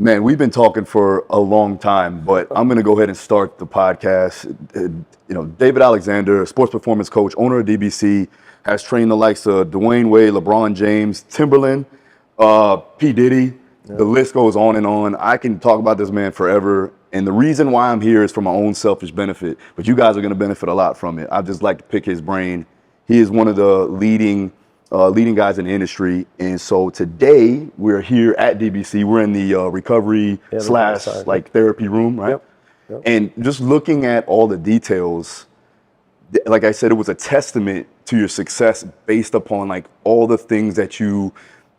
Man, we've been talking for a long time, but I'm going to go ahead and start the podcast. David Aexander, sports performance coach, owner of DBC, has trained the likes of Dwayne Wade, LeBron James, Timberland, P. Diddy. Yeah. The list goes on and on. I can talk about this man forever. And the reason why I'm here is for my own selfish benefit, but you guys are going to benefit a lot from it. I'd just like to pick his brain. He is one of the leading guys in the industry. And so today we're here at DBC. We're in the recovery / therapy room, right? Yep. And just looking at all the details, like I said, it was a testament to your success based upon like all the things that you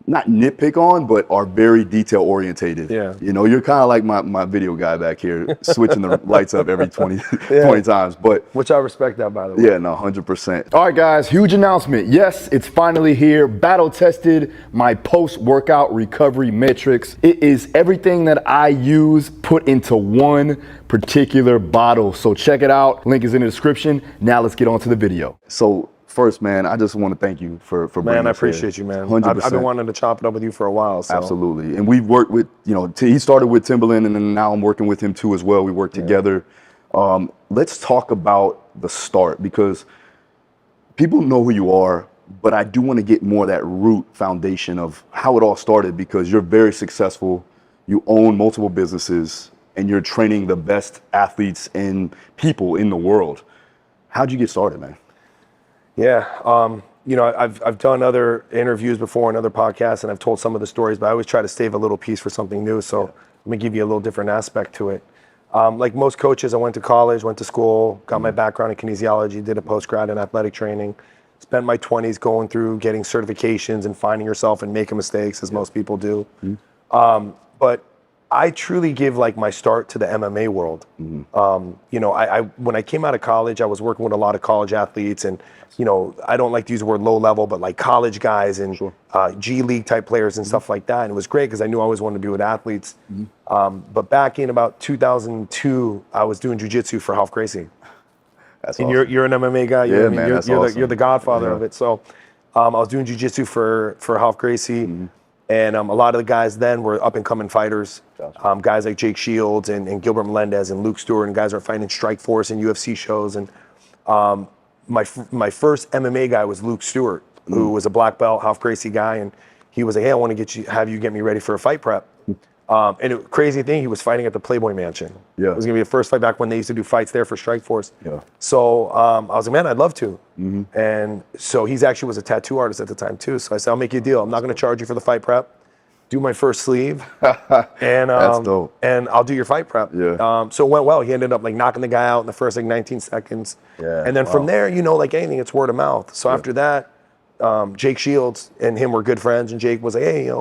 not nitpick on, but are very detail orientated. Yeah. You're kind of like my video guy back here, switching the lights up every 20 times. But which I respect that, by the way. Yeah, no, 100%. All right, guys, huge announcement. Yes, it's finally here. Battle tested my post-workout recovery matrix. It is everything that I use put into one particular bottle. So check it out. Link is in the description. Now let's get on to the video. So first, man, I just want to thank you for bringing Man, I appreciate you, man. 100%. I've been wanting to chop it up with you for a while. So. Absolutely. And we've worked with, he started with Timberland, and then now I'm working with him too as well. We work together. Let's talk about the start, because people know who you are, but I do want to get more of that root foundation of how it all started, because you're very successful. You own multiple businesses, and you're training the best athletes and people in the world. How'd you get started, man? Yeah, I've done other interviews before and other podcasts, and I've told some of the stories, but I always try to save a little piece for something new. So let me give you a little different aspect to it. Like most coaches, I went to college, went to school, got my background in kinesiology, did a post-grad in athletic training, spent my 20s going through getting certifications and finding yourself and making mistakes, as most people do. But I truly give like my start to the MMA world. When I came out of college, I was working with a lot of college athletes, and I don't like to use the word low level, but like college guys and G League type players and stuff like that. And it was great because I knew I always wanted to be with athletes. But back in about 2002, I was doing jiu-jitsu for Ralph Gracie. That's and awesome. You're an MMA guy. Yeah, man, that's awesome. You're the godfather of it. So I was doing jiu-jitsu for Ralph Gracie. And a lot of the guys then were up-and-coming fighters, guys like Jake Shields and Gilbert Melendez and Luke Stewart, and guys are fighting in Strikeforce and UFC shows. And my first MMA guy was Luke Stewart, who was a black belt, Ralph Gracie guy, and he was like, "Hey, I want to have you get me ready for a fight prep." And crazy thing, he was fighting at the Playboy Mansion. Yeah, it was gonna be the first fight back when they used to do fights there for Strikeforce. Yeah. So I was like, man, I'd love to. And so he's actually was a tattoo artist at the time too. So I said, I'll make you a deal. I'm not gonna charge you for the fight prep. Do my first sleeve, and that's dope. And I'll do your fight prep. Yeah. So it went well. He ended up like knocking the guy out in the first like 19 seconds. Yeah. And then from there, like anything, it's word of mouth. So after that, Jake Shields and him were good friends, and Jake was like, hey,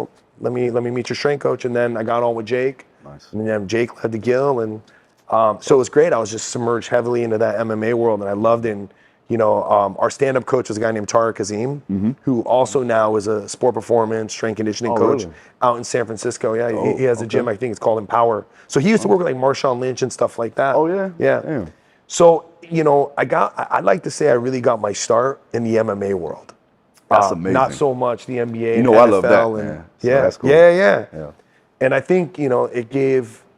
let me meet your strength coach. And then I got on with Jake. Nice. And then Jake led the Gill, and so it was great. I was just submerged heavily into that MMA world, and I loved it. And, our stand-up coach was a guy named Tariq Kazim, who also now is a sport performance, strength conditioning coach out in San Francisco. Yeah, he has a gym, I think it's called Empower. So he used to work with like Marshawn Lynch and stuff like that. Oh, yeah? Yeah. Damn. So, I'd like to say I really got my start in the MMA world. That's amazing. Not so much the NBA and NFL. I love that, man. So yeah, that's cool. Yeah. And I think,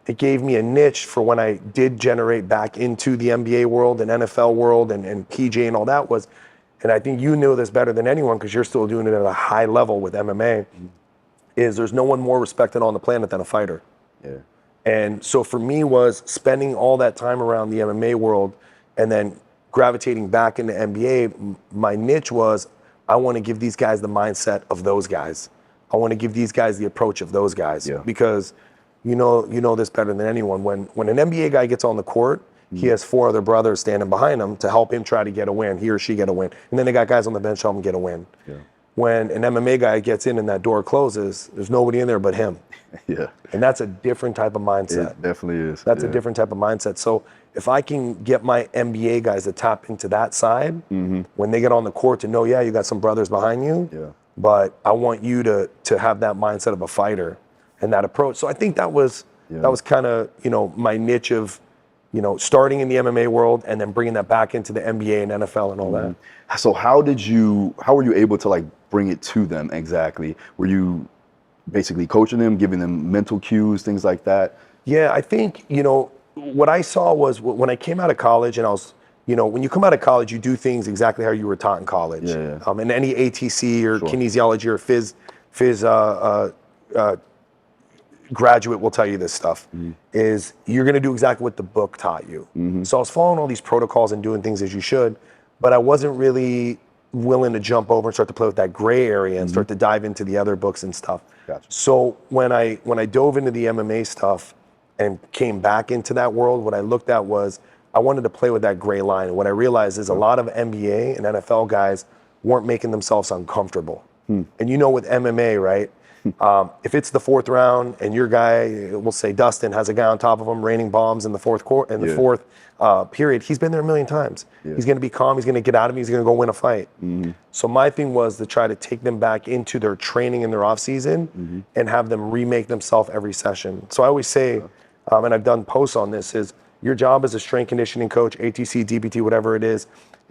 it gave me a niche for when I did generate back into the NBA world and NFL world and PJ and all that was, and I think you know this better than anyone because you're still doing it at a high level with MMA, is there's no one more respected on the planet than a fighter. Yeah. And so for me was spending all that time around the MMA world and then gravitating back into NBA, my niche was I want to give these guys the mindset of those guys. I want to give these guys the approach of those guys because you know this better than anyone. When an NBA guy gets on the court, he has 4 other brothers standing behind him to help him try to get a win, he or she get a win. And then they got guys on the bench to help him get a win. Yeah. When an MMA guy gets in and that door closes, there's nobody in there but him. Yeah. And that's a different type of mindset. It definitely is. That's a different type of mindset. So if I can get my NBA guys to tap into that side, when they get on the court to know, you got some brothers behind you, but I want you to have that mindset of a fighter and that approach. So I think that was kind of, my niche of, starting in the MMA world and then bringing that back into the NBA and NFL and all that. So how were you able to like bring it to them exactly? Were you basically coaching them, giving them mental cues, things like that? Yeah, I think, what I saw was when I came out of college and I was, when you come out of college, you do things exactly how you were taught in college. Yeah. And any ATC or kinesiology or phys graduate will tell you this stuff, is you're going to do exactly what the book taught you. So I was following all these protocols and doing things as you should, but I wasn't really willing to jump over and start to play with that gray area and start to dive into the other books and stuff. Gotcha. So when I dove into the MMA stuff and came back into that world, what I looked at was I wanted to play with that gray line. And what I realized is a lot of NBA and NFL guys weren't making themselves uncomfortable. And with MMA, right? If it's the fourth round and your guy, we'll say Dustin, has a guy on top of him raining bombs in the fourth period, he's been there a million times. He's going to be calm. He's going to get out of me. He's going to go win a fight. So my thing was to try to take them back into their training in their off season and have them remake themselves every session. So I always say, and I've done posts on this, is your job as a strength conditioning coach, ATC, DPT, whatever it is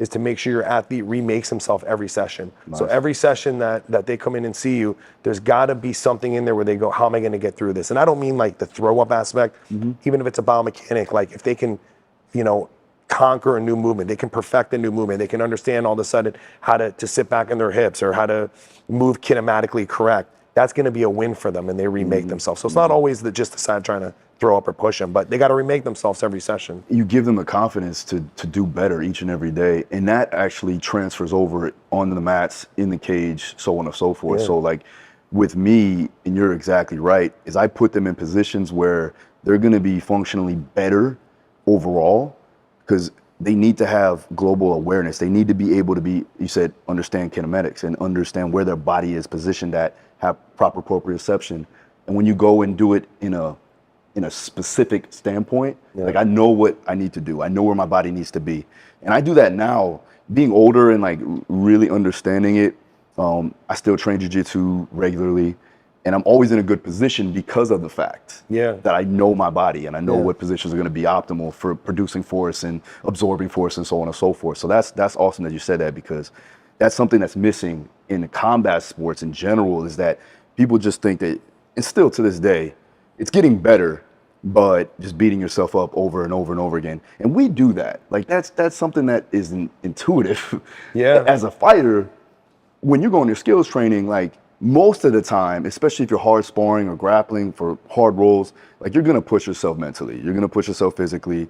to make sure your athlete remakes himself every session. Nice. So every session that they come in and see you, there's got to be something in there where they go, how am I going to get through this? And I don't mean like the throw up aspect, even if it's a biomechanic, like if they can, conquer a new movement, they can perfect a new movement, they can understand all of a sudden how to sit back in their hips or how to move kinematically correct. That's going to be a win for them, and they remake themselves. So it's not always just the side trying to throw up or push them, but they got to remake themselves every session. You give them the confidence to do better each and every day, and that actually transfers over onto the mats, in the cage, so on and so forth. Yeah. So like with me, and you're exactly right, is I put them in positions where they're going to be functionally better overall, because they need to have global awareness. They need to be able to be, you said, understand kinematics and understand where their body is positioned at, have proper proprioception. And when you go and do it in a specific standpoint, like I know what I need to do. I know where my body needs to be. And I do that now, being older and like really understanding it. I still train jiu-jitsu regularly, and I'm always in a good position because of the fact that I know my body and I know what positions are going to be optimal for producing force and absorbing force and so on and so forth. So that's awesome that you said that, because that's something that's missing in the combat sports in general, is that people just think that, and still to this day, it's getting better, but just beating yourself up over and over and over again. And we do that. Like that's something that is intuitive. As a fighter, when you're going to skills training, like most of the time, especially if you're hard sparring or grappling for hard rolls, like you're gonna push yourself mentally, you're gonna push yourself physically.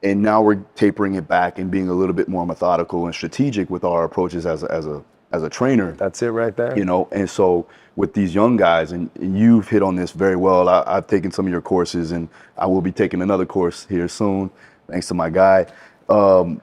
And now we're tapering it back and being a little bit more methodical and strategic with our approaches as a trainer. That's it right there. And so with these young guys, and you've hit on this very well. I've taken some of your courses, and I will be taking another course here soon, thanks to my guy. Can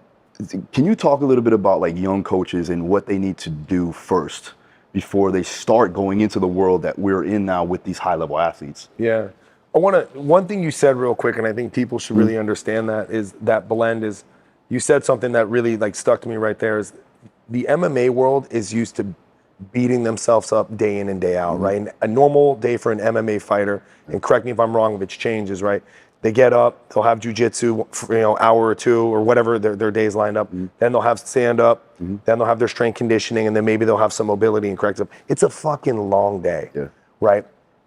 you talk a little bit about like young coaches and what they need to do first before they start going into the world that we're in now with these high-level athletes? Yeah. One thing you said real quick, and I think people should really understand that, is that blend is, you said something that really like stuck to me right there, is the MMA world is used to beating themselves up day in and day out, right? And a normal day for an MMA fighter, and correct me if I'm wrong if it's changes, right? They get up, they'll have jujitsu for hour or two or whatever their days lined up. Then they'll have stand up, then they'll have their strength conditioning, and then maybe they'll have some mobility and correct stuff. It's a fucking long day, right?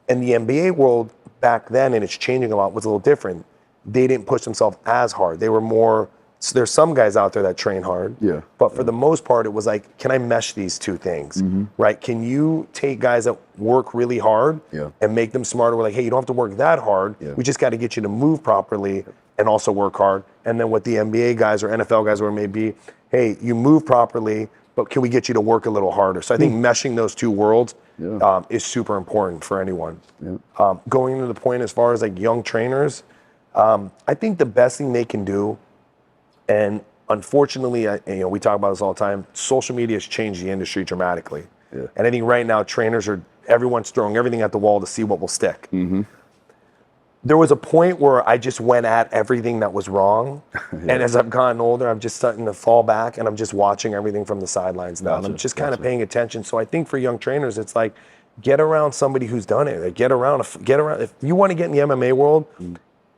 And the NBA world back then, and it's changing a lot, was a little different. They didn't push themselves as hard. They were more, so there's some guys out there that train hard, but for the most part, it was like, can I mesh these two things, right? Can you take guys that work really hard and make them smarter? We're like, hey, you don't have to work that hard. We just got to get you to move properly and also work hard. And then with the NBA guys or NFL guys, where it may be, hey, you move properly, but can we get you to work a little harder? So I think meshing those two worlds is super important for anyone. Going into the point as far as like young trainers, I think the best thing they can do, and unfortunately, we talk about this all the time, social media has changed the industry dramatically. And I think right now everyone's throwing everything at the wall to see what will stick. There was a point where I just went at everything that was wrong. And as I've gotten older, I'm just starting to fall back, and I'm just watching everything from the sidelines now. And I'm just kind of paying attention. So I think for young trainers, it's like, get around somebody who's done it. Like get around. If you want to get in the MMA world,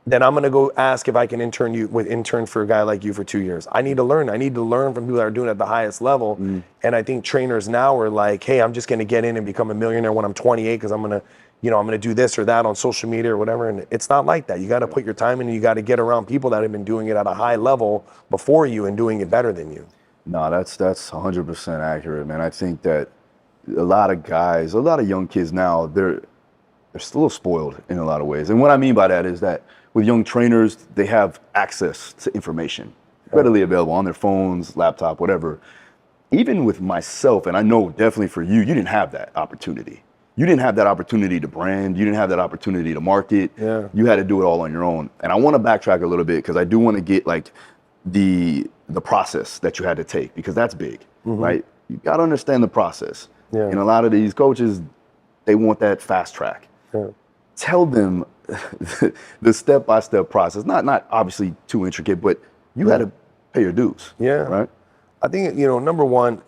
then I'm gonna go ask if I can intern for a guy like you for 2 years. I need to learn. I need to learn from people that are doing it at the highest level. And I think trainers now are like, hey, I'm just gonna get in and become a millionaire when I'm 28 because I'm gonna do this or that on social media or whatever. And it's not like that. You gotta put your time in and you gotta get around people that have been doing it at a high level before you and doing it better than you. No, that's 100% accurate, man. I think that a lot of guys, a lot of young kids now, they're still spoiled in a lot of ways. And what I mean by that is that with young trainers, they have access to information readily available on their phones, laptop, whatever. Even with myself, and I know definitely for you, you didn't have that opportunity. You didn't have that opportunity to brand. You didn't have that opportunity to market. Yeah. You had to do it all on your own. And I want to backtrack a little bit because I do want to get like the process that you had to take, because that's big, right? You got to understand the process. Yeah. And a lot of these coaches, they want that fast track. Yeah. Tell them the step-by-step process. Not obviously too intricate, but you had to pay your dues. Yeah. Right? I think, number one,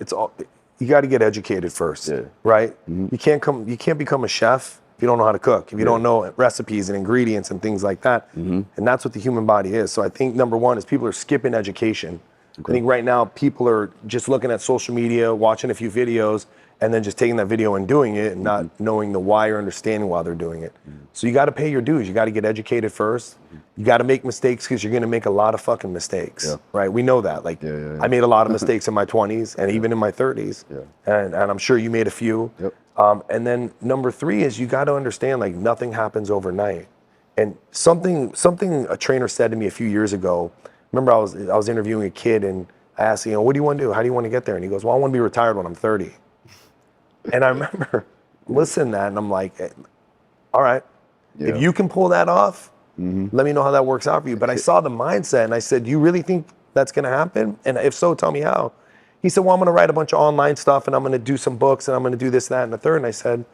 you got to get educated first, right? You can't become a chef if you don't know how to cook, if you don't know recipes and ingredients and things like that. And that's what the human body is. So I think number one is people are skipping education. I think right now people are just looking at social media, watching a few videos, and then just taking that video and doing it and not knowing the why or understanding why they're doing it. So you got to pay your dues. You got to get educated first. You got to make mistakes because you're going to make a lot of fucking mistakes, right? We know that. Like, I made a lot of mistakes in my 20s and even in my 30s, and I'm sure you made a few. And then number three is you got to understand, like, nothing happens overnight. And something a trainer said to me a few years ago. Remember, I was interviewing a kid and I asked, what do you want to do? How do you want to get there? And he goes, well, I want to be retired when I'm 30. And I remember listening to that and I'm like, all right, if you can pull that off, let me know how that works out for you. But I saw the mindset and I said, do you really think that's going to happen? And if so, tell me how. He said, well, I'm going to write a bunch of online stuff and I'm going to do some books and I'm going to do this, that, and the third. And I said,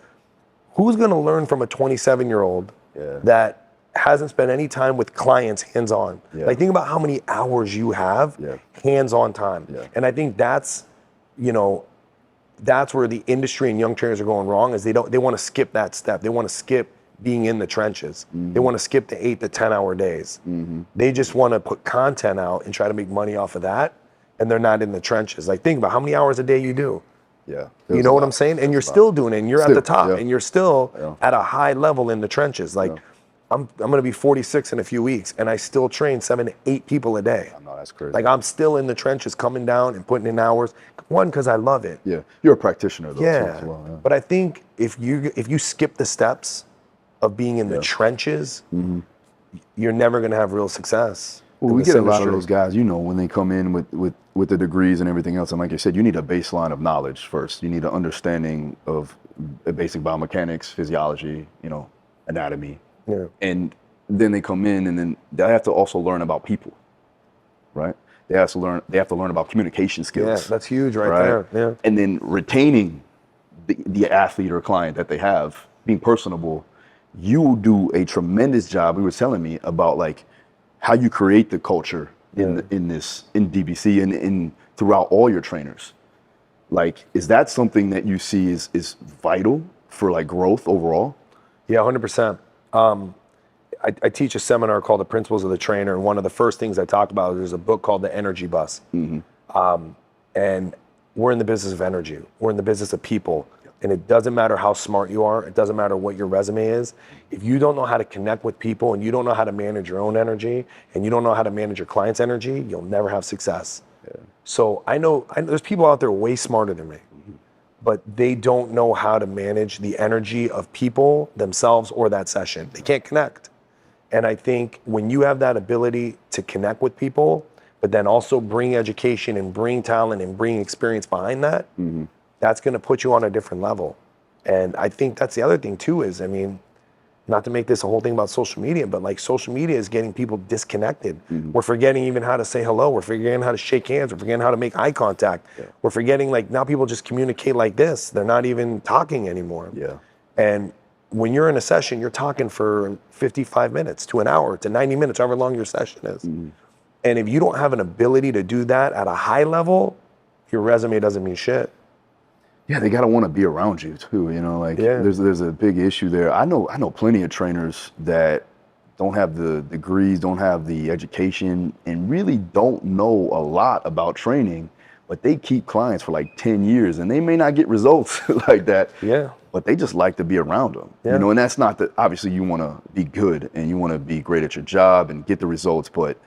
who's going to learn from a 27-year-old that hasn't spent any time with clients hands-on? Like, think about how many hours you have hands-on time. And I think that's where the industry and young trainers are going wrong, is they want to skip that step. They want to skip being in the trenches. They want to skip the 8 to 10 hour days. They just want to put content out and try to make money off of that. And they're not in the trenches. Like, think about how many hours a day you do. You know what I'm saying? And you're still doing it and you're at the top and you're still at a high level in the trenches. Like, I'm going to be 46 in a few weeks and I still train 7 to 8 people a day. I know, that's crazy. Like, I'm still in the trenches, coming down and putting in hours. One, because I love it. You're a practitioner though. Too, as well, But I think if you skip the steps of being in the trenches, you're never going to have real success. Well, we get a lot of those guys, when they come in with the degrees and everything else. And like I said, you need a baseline of knowledge first. You need an understanding of basic biomechanics, physiology, anatomy. And then they come in and then they have to also learn about people, right? They have to learn about communication skills. Yeah, that's huge right there. And then retaining the athlete or client that they have, being personable. You do a tremendous job. You were telling me about like how you create the culture in DBC and in throughout all your trainers. Like, is that something that you see is vital for like growth overall? Yeah, 100%. I teach a seminar called The Principles of the Trainer, and one of the first things I talked about is there's a book called The Energy Bus. And we're in the business of energy. We're in the business of people. And it doesn't matter how smart you are. It doesn't matter what your resume is. If you don't know how to connect with people and you don't know how to manage your own energy and you don't know how to manage your client's energy, you'll never have success. So I know there's people out there way smarter than me, but they don't know how to manage the energy of people, themselves, or that session. They can't connect. And I think when you have that ability to connect with people, but then also bring education and bring talent and bring experience behind that, that's going to put you on a different level. And I think that's the other thing too is, not to make this a whole thing about social media, but like social media is getting people disconnected. We're forgetting even how to say hello. We're forgetting how to shake hands. We're forgetting how to make eye contact. We're forgetting, like, now people just communicate like this. They're not even talking anymore. And when you're in a session, you're talking for 55 minutes to an hour to 90 minutes, however long your session is. And if you don't have an ability to do that at a high level, your resume doesn't mean shit. Yeah, they gotta want to be around you too. There's a big issue there. I know plenty of trainers that don't have the degrees, don't have the education, and really don't know a lot about training, but they keep clients for like 10 years and they may not get results like that. Yeah. But they just like to be around them, you know, and that's not that obviously you want to be good and you want to be great at your job and get the results, but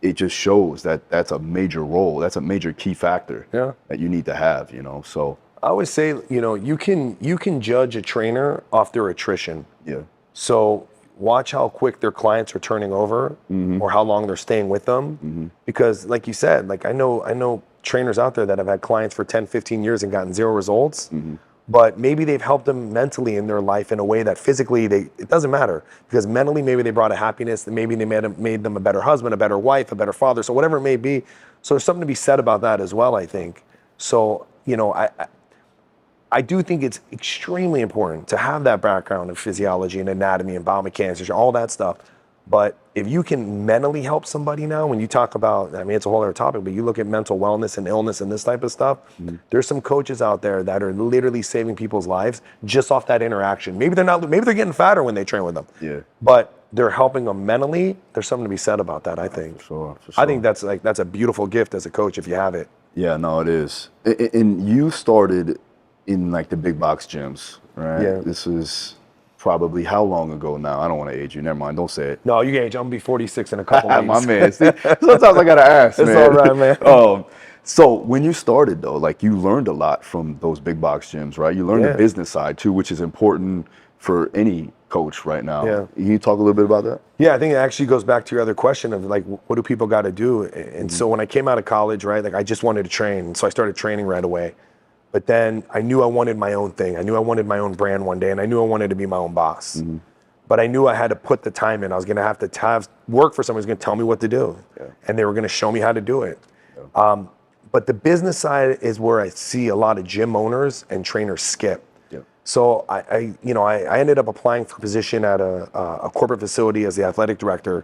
it just shows that that's a major role. That's a major key factor that you need to have, you know, so. I always say, you know, you can judge a trainer off their attrition. Yeah. So watch how quick their clients are turning over or how long they're staying with them. Because like you said, like I know trainers out there that have had clients for 10, 15 years and gotten zero results. But maybe they've helped them mentally in their life in a way that physically it doesn't matter, because mentally maybe they brought a happiness, and maybe they made them a better husband, a better wife, a better father, so whatever it may be. So there's something to be said about that as well, I think. So, you know, I do think it's extremely important to have that background in physiology and anatomy and biomechanics, all that stuff. But if you can mentally help somebody now, when you talk about, I mean, it's a whole other topic, but you look at mental wellness and illness and this type of stuff, there's some coaches out there that are literally saving people's lives just off that interaction. Maybe they're getting fatter when they train with them. Yeah. But they're helping them mentally. There's something to be said about that, I think. For sure. I think that's a beautiful gift as a coach if you have it. Yeah, no, it is. And you started in like the big box gyms, right? Yeah. This is probably how long ago now? I don't want to age you. Never mind. Don't say it. No, you age. I'm gonna be 46 in a couple weeks. My man. See, sometimes I gotta ask, man. It's all right, man. So when you started though, like you learned a lot from those big box gyms, right? You learned the business side too, which is important for any coach right now. Yeah. Can you talk a little bit about that? Yeah, I think it actually goes back to your other question of like, what do people got to do? And so when I came out of college, right, like I just wanted to train. And so I started training right away. But then I knew I wanted my own thing. I knew I wanted my own brand one day, and I knew I wanted to be my own boss. But I knew I had to put the time in. I was going to have to work for someone who's going to tell me what to do. And they were going to show me how to do it. But the business side is where I see a lot of gym owners and trainers skip. So I ended up applying for a position at a corporate facility as the athletic director,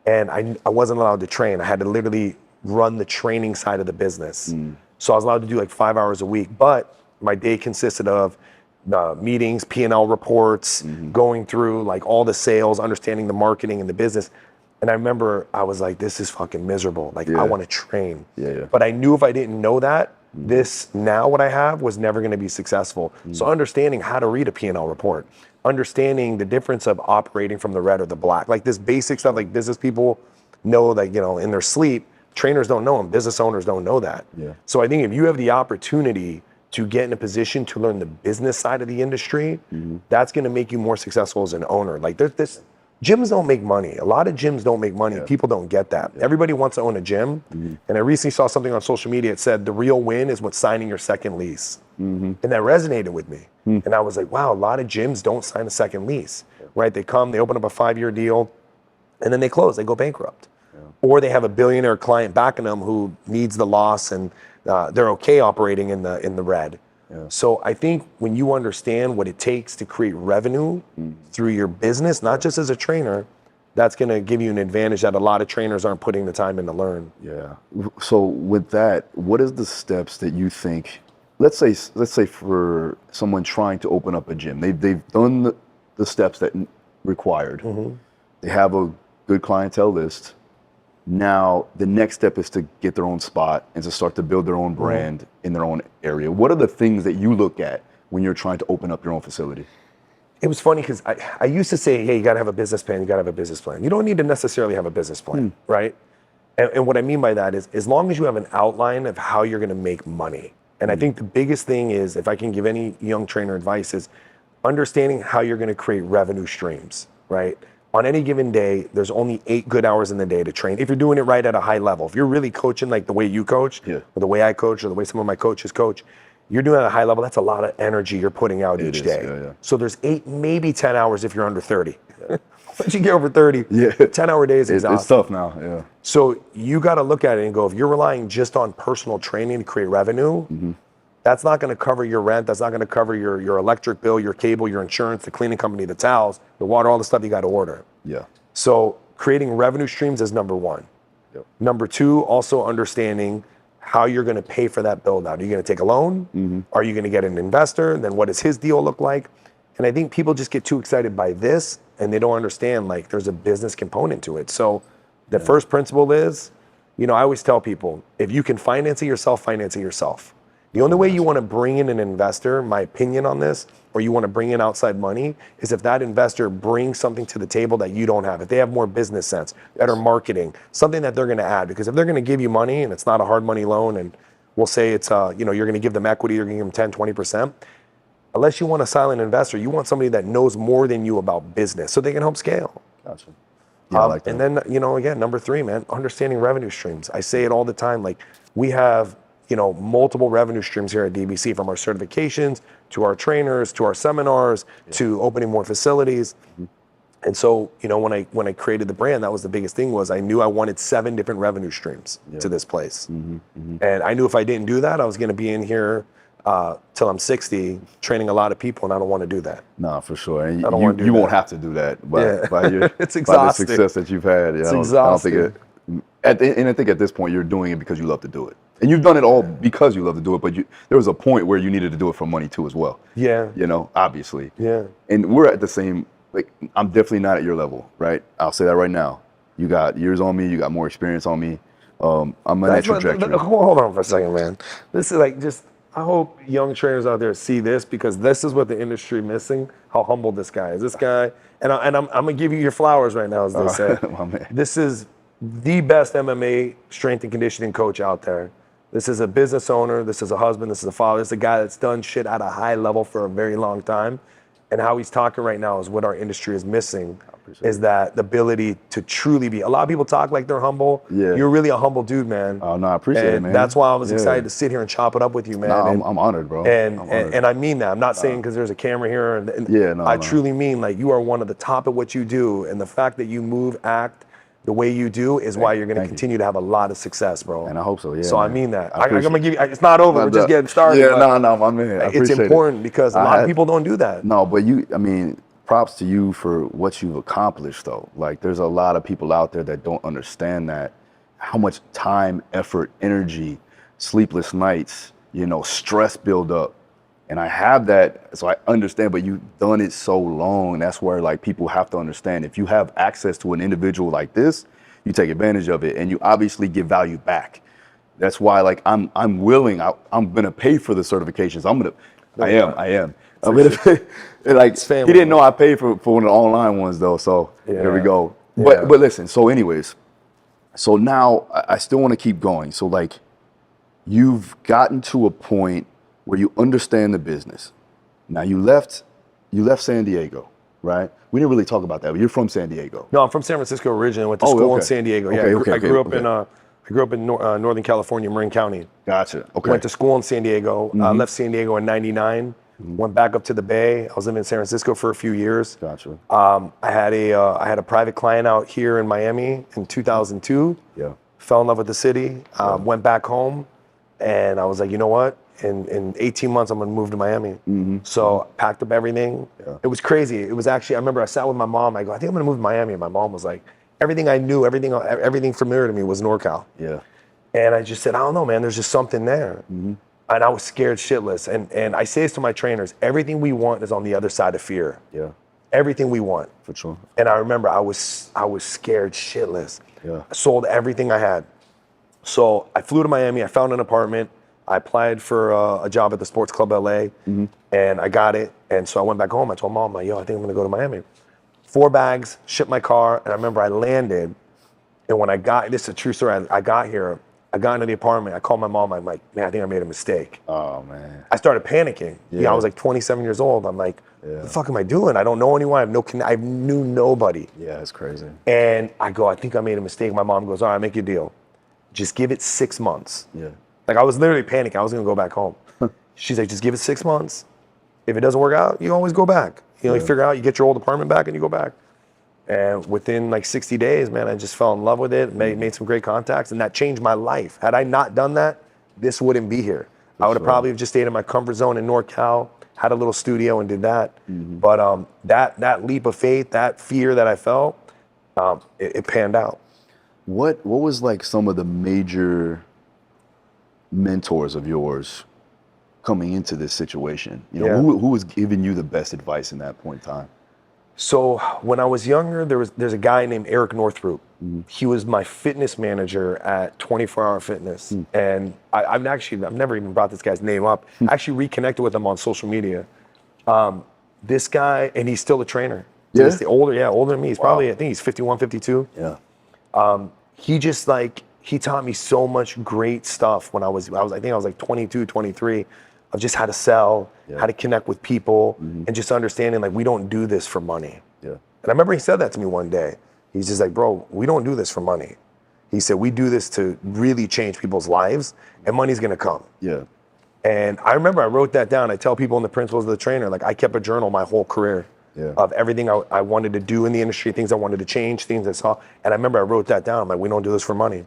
and I wasn't allowed to train. I had to literally run the training side of the business. So I was allowed to do like 5 hours a week, but my day consisted of meetings, P&L reports, going through like all the sales, understanding the marketing and the business. And I remember I was like, this is fucking miserable. Like I want to train. But I knew if I didn't know that, what I have was never going to be successful. So understanding how to read a P&L report, understanding the difference of operating from the red or the black, like this basic stuff, like business people know that, you know, in their sleep, trainers don't know them, business owners don't know that. So I think if you have the opportunity to get in a position to learn the business side of the industry, that's going to make you more successful as an owner. Like gyms don't make money. A lot of gyms don't make money. People don't get that. Everybody wants to own a gym. And I recently saw something on social media. It said the real win is what's signing your second lease. And that resonated with me. And I was like, wow, a lot of gyms don't sign a second lease, right? They come, they open up a 5-year deal, and then they close, they go bankrupt. Or they have a billionaire client backing them who needs the loss, and they're okay operating in the red. So I think when you understand what it takes to create revenue through your business, not just as a trainer, that's going to give you an advantage that a lot of trainers aren't putting the time in to learn. So with that, what is the steps that you think, let's say for someone trying to open up a gym, they've done the steps that required. They have a good clientele list. Now, the next step is to get their own spot and to start to build their own brand in their own area. What are the things that you look at when you're trying to open up your own facility? It was funny because I used to say, hey, you got to have a business plan. You got to have a business plan. You don't need to necessarily have a business plan, right? And what I mean by that is as long as you have an outline of how you're going to make money. And I think the biggest thing is, if I can give any young trainer advice, is understanding how you're going to create revenue streams, right? On any given day, there's only 8 good hours in the day to train. If you're doing it right at a high level, if you're really coaching like the way you coach, or the way I coach, or the way some of my coaches coach, you're doing it at a high level, that's a lot of energy you're putting out each day. So there's 8, maybe 10 hours if you're under 30. Once you get over 30, 10-hour days is it's tough now, So you got to look at it and go, if you're relying just on personal training to create revenue, that's not going to cover your rent. That's not going to cover your electric bill, your cable, your insurance, the cleaning company, the towels, the water, all the stuff you got to order. So creating revenue streams is number 1. Number 2, also understanding how you're going to pay for that build out. Are you going to take a loan? Are you going to get an investor? Then what does his deal look like? And I think people just get too excited by this and they don't understand like there's a business component to it. So the first principle is, you know, I always tell people, if you can finance it yourself, finance it yourself. The only way you want to bring in an investor, my opinion on this, or you want to bring in outside money, is if that investor brings something to the table that you don't have. If they have more business sense, better marketing, something that they're going to add. Because if they're going to give you money and it's not a hard money loan, and we'll say it's, you know, you're going to give them equity, you're going to give them 10, 20%. Unless you want a silent investor, you want somebody that knows more than you about business so they can help scale. Gotcha. Yeah, I like that. And then, you know, again, number 3, man, understanding revenue streams. I say it all the time. Like, we have, you know, multiple revenue streams here at DBC, from our certifications to our trainers to our seminars to opening more facilities. And so, you know, when I created the brand, that was the biggest thing, was I knew I wanted 7 different revenue streams to this place. And I knew if I didn't do that, I was going to be in here till I'm 60 training a lot of people, and I don't want to do that. No, for sure. And I don't want to do you that. won't have to do that by your It's by the exhausting. success that you've had. It's I exhausting. don't think and I think at this point you're doing it because you love to do it. And you've done it all because you love to do it, but there was a point where you needed to do it for money too as well. Yeah. You know, obviously. Yeah. And we're at the same, like, I'm definitely not at your level, right? I'll say that right now. You got years on me, you got more experience on me. I'm on that trajectory. Hold on for a second, man. This is like, just, I hope young trainers out there see this, because this is what the industry missing, how humble this guy is. This guy, and I'm going to give you your flowers right now, as they say. My man. This is the best MMA strength and conditioning coach out there. This is a business owner. This is a husband. This is a father. This is a guy that's done shit at a high level for a very long time. And how he's talking right now is what our industry is missing, is that the ability to truly be. A lot of people talk like they're humble. Yeah. You're really a humble dude, man. Oh, no, I appreciate it, man. That's why I was excited to sit here and chop it up with you, man. No, I'm honored, bro. And I mean that. I'm not saying because there's a camera here. I truly mean, like, you are one of the top at what you do. And the fact that you move, act the way you do is why you're going to continue to have a lot of success, bro. And I hope so, yeah. So man. I mean that. I'm going to give you, it's not over. We're just getting started. Yeah, no, my man. I it's important because a lot of people don't do that. No, but I mean, props to you for what you've accomplished, though. Like, there's a lot of people out there that don't understand that, how much time, effort, energy, sleepless nights, you know, stress build up. And I have that, so I understand, but you've done it so long. That's where, like, people have to understand. If you have access to an individual like this, you take advantage of it, and you obviously give value back. That's why, like, I'm willing, I'm gonna pay for the certifications. I am. I'm gonna pay. Like, he didn't know I paid for one of the online ones, though, so there we go. But listen, so anyways, so now I still want to keep going. So, like, you've gotten to a point where you understand the business. Now, you left San Diego, right? We didn't really talk about that, but you're from San Diego. No, I'm from San Francisco originally. Went to school in San Diego. I grew up in Northern California, Marin County. Gotcha. Okay. Went to school in San Diego. Left San Diego in '99. Went back up to the Bay. I was living in San Francisco for a few years. Gotcha. I had a private client out here in Miami in 2002. Yeah. Fell in love with the city. Went back home, and I was like, you know what? In 18 months, I'm gonna move to Miami. So packed up everything. Yeah. It was crazy. It was actually, I remember I sat with my mom. I go, I think I'm gonna move to Miami. And my mom was like, everything I knew, everything familiar to me was NorCal. Yeah. And I just said, I don't know, man. There's just something there. And I was scared shitless. And I say this to my trainers: everything we want is on the other side of fear. Yeah. Everything we want. For sure. And I remember I was scared shitless. Yeah. I sold everything I had. So I flew to Miami. I found an apartment. I applied for a job at the Sports Club LA, and I got it. And so I went back home. I told Mom, like, yo, I think I'm gonna go to Miami. 4 bags, shipped my car, and I remember I landed. And when this is a true story, I got here, I got into the apartment, I called my mom, I'm like, man, I think I made a mistake. Oh, man. I started panicking. Yeah, I was like 27 years old. I'm like, what the fuck am I doing? I don't know anyone. I knew nobody. Yeah, it's crazy. And I go, I think I made a mistake. My mom goes, all right, make your deal. Just give it 6 months. Yeah. Like, I was literally panicking. I was gonna go back home. She's like, just give it 6 months. If it doesn't work out, you always go back. You know, you figure out, you get your old apartment back and you go back. And within like 60 days, man, I just fell in love with it, made some great contacts, and that changed my life. Had I not done that, this wouldn't be here. I would have probably just stayed in my comfort zone in NorCal, had a little studio and did that. But that leap of faith, that fear that I felt, it panned out. What was like some of the major mentors of yours coming into this situation? You know, who was giving you the best advice in that point in time? So when I was younger, there's a guy named Eric Northrup. He was my fitness manager at 24 Hour Fitness. And I've never even brought this guy's name up. I actually reconnected with him on social media. This guy, and he's still a trainer. Yeah? Older than me. He's probably, I think he's 51, 52. Yeah. He taught me so much great stuff when I think I was like 22, 23, of just how to sell, how to connect with people, and just understanding like we don't do this for money. Yeah. And I remember he said that to me one day. He's just like, bro, we don't do this for money. He said, we do this to really change people's lives, and money's gonna come. Yeah. And I remember I wrote that down. I tell people in the principles of the trainer, like I kept a journal my whole career of everything I wanted to do in the industry, things I wanted to change, things I saw. And I remember I wrote that down. I'm like, we don't do this for money.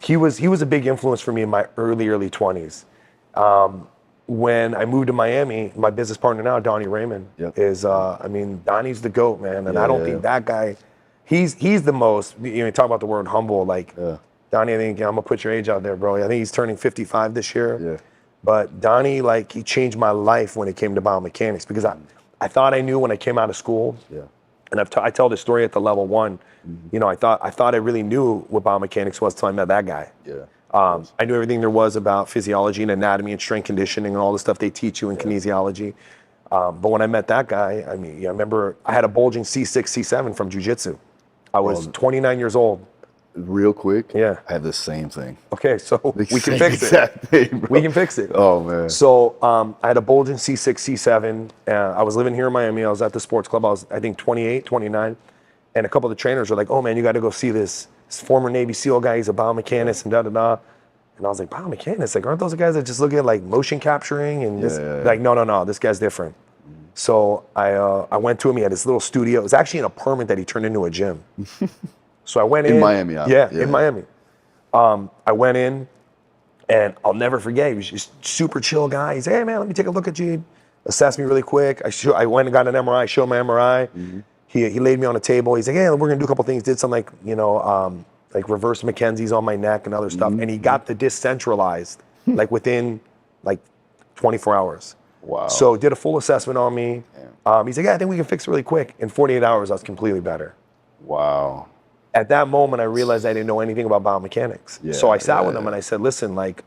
He was a big influence for me in my early 20s. When I moved to Miami, my business partner now, Donnie Raymond, is, Donnie's the GOAT, man. And I don't think that guy, he's the most, you talk about the word humble, like, Donnie, I think, I'm gonna put your age out there, bro. I think he's turning 55 this year. Yeah. But Donnie, like, he changed my life when it came to biomechanics, because I thought I knew when I came out of school. Yeah. And I tell this story at the level 1. I thought I really knew what biomechanics was till I met that guy. Yeah. I knew everything there was about physiology and anatomy and strength conditioning and all the stuff they teach you in kinesiology. But when I met that guy, I remember I had a bulging C6, C7 from jiu-jitsu. I was 29 years old. Real quick, Yeah. I have the same thing. Okay, so we can Same fix it. exact thing, bro. We can fix it. Oh, man. So I had a bulging C6, C7. I was living here in Miami. I was at the sports club. I was, I think, 28, 29. And a couple of the trainers were like, oh, man, you got to go see this former Navy SEAL guy. He's a biomechanist and da-da-da. And I was like, biomechanics? Like, aren't those the guys that just look at, like, motion capturing? And like, no, this guy's different. So I went to him. He had this little studio. It was actually an apartment that he turned into a gym. So I went in. In Miami. In Miami. I went in, and I'll never forget. He was just super chill guy. He's like, hey, man, let me take a look at you. Assess me really quick. I went and got an MRI, showed my MRI. He laid me on a table. He's like, hey, we're going to do a couple things. Did some, like, like reverse McKenzie's on my neck and other stuff. And he got the disc centralized, like, within, like, 24 hours. Wow. So did a full assessment on me. He's like, yeah, I think we can fix it really quick. In 48 hours, I was completely better. Wow. At that moment, I realized I didn't know anything about biomechanics. Yeah, So I sat with him and I said, listen, like,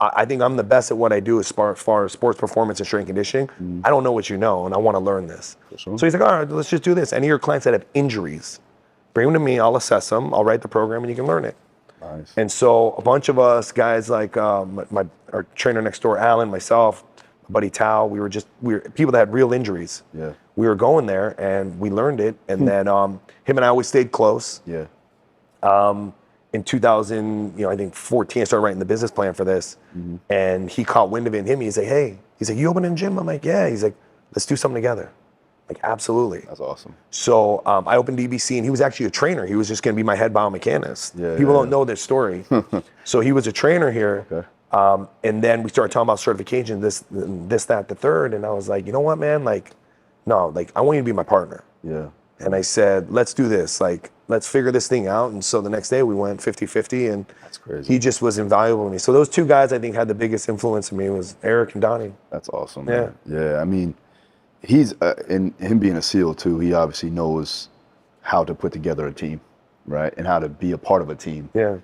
I think I'm the best at what I do as far as sports performance and strength conditioning. I don't know what you know, and I want to learn this. So he's like, all right, let's just do this. Any of your clients that have injuries, bring them to me, I'll assess them, I'll write the program, and you can learn it. Nice. And so a bunch of us guys, like our trainer next door, Alan, myself, my buddy Tao, we were people that had real injuries. Yeah. We were going there and we learned it. And then him and I always stayed close. Yeah. In 2000, I think 14, I started writing the business plan for this. And he caught wind of it. And he's like, hey, you opening a gym? I'm like, yeah. He's like, let's do something together. Like, absolutely. That's awesome. So I opened DBC, and he was actually a trainer. He was just going to be my head biomechanist. People don't know this story. So he was a trainer here. Okay. And then we started talking about certification, this, that, the third. And I was like, you know what, man? Like, no, like, I want you to be my partner. Yeah. And I said, let's do this. Like, let's figure this thing out. And so the next day we went 50-50, and that's crazy. He just was invaluable to me. So those two guys I think had the biggest influence on me was Eric and Donnie. That's awesome, man. Yeah, I mean, he's, and him being a SEAL too, he obviously knows how to put together a team, right? And how to be a part of a team. Yeah.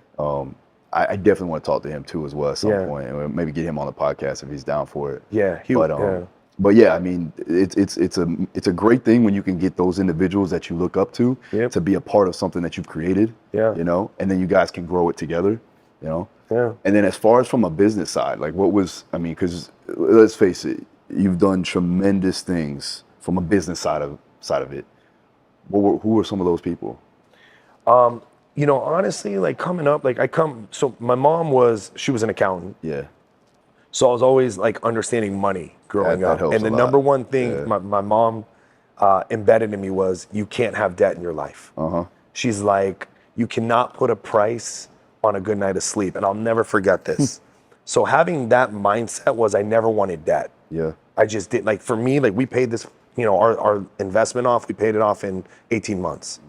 I definitely want to talk to him too as well at some point, and maybe get him on the podcast if he's down for it. Yeah. But yeah, I mean, it's a great thing when you can get those individuals that you look up to to be a part of something that you've created. Yeah. And then you guys can grow it together. Yeah. And then as far as from a business side, like because let's face it, you've done tremendous things from a business side of it. Who were some of those people? Honestly, like coming up, so my mom was an accountant. Yeah. So I was always like understanding money growing up. And the number one thing my mom embedded in me was, you can't have debt in your life. She's like, you cannot put a price on a good night of sleep. And I'll never forget this. So having that mindset was, I never wanted debt. Yeah. I just did, like, for me, like, we paid this, our investment off, we paid it off in 18 months.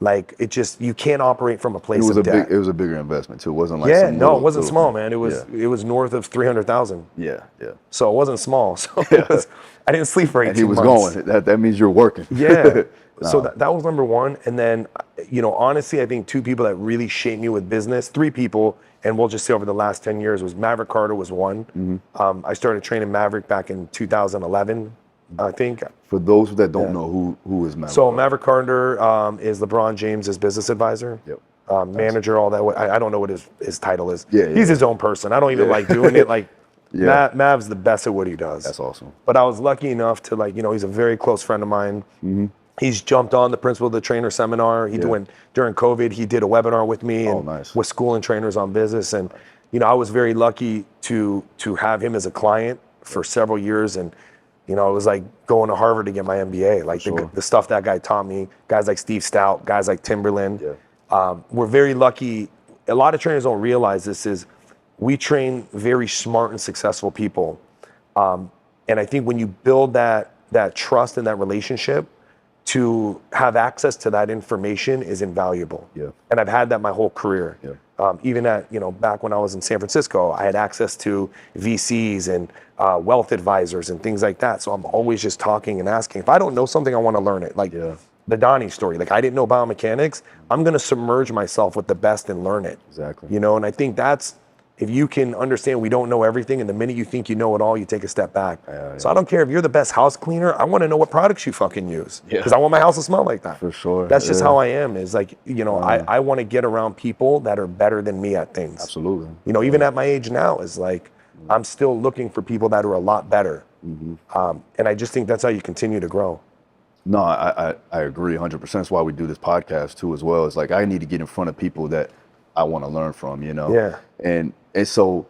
Like it just, you can't operate from a place It was of debt. it was a bigger investment too. It wasn't like Yeah, no, it wasn't little small, thing. man. It was north of 300,000. Yeah, yeah. So it wasn't small. So it was, I didn't sleep for 18 And he was months. going. That means you're working. Yeah. So that was number one. And then, you know, honestly, I think two people that really shaped me with business, three people, and we'll just say over the last 10 years, was Maverick Carter was one. I started training Maverick back in 2011, I think. For those that don't know, who is Maverick? So Maverick Carter is LeBron James's business advisor. Yep. Manager, all that. I don't know what his title is. Yeah, He's his own person. I don't even like doing it. Like, Mav's the best at what he does. That's awesome. But I was lucky enough to, like, you know, he's a very close friend of mine. He's jumped on the Principal of the Trainer seminar. During COVID, he did a webinar with me and with schooling trainers on business. And, you know, I was very lucky to have him as a client for several years. And, you know, it was like going to Harvard to get my MBA. Like the stuff that guy taught me, guys like Steve Stout, guys like Timberland. We're very lucky. A lot of trainers don't realize this is we train very smart and successful people. And I think when you build that trust and that relationship, to have access to that information is invaluable. And I've had that my whole career. Even at, you know, back when I was in San Francisco, I had access to VCs and wealth advisors and things like that. So I'm always just talking and asking. If I don't know something, I want to learn it. Like the Donnie story. Like, I didn't know biomechanics. I'm going to submerge myself with the best and learn it. You know, and I think that's, if you can understand we don't know everything, and the minute you think you know it all, you take a step back. So I don't care if you're the best house cleaner. I want to know what products you fucking use, because I want my house to smell like that. For sure. That's just how I am. Is like, you know, I want to get around people that are better than me at things. Absolutely. You know, even at my age now, is like, I'm still looking for people that are a lot better. And I just think that's how you continue to grow. No, I agree 100%. That's why we do this podcast too, as well. It's like, I need to get in front of people that I want to learn from, you know? And so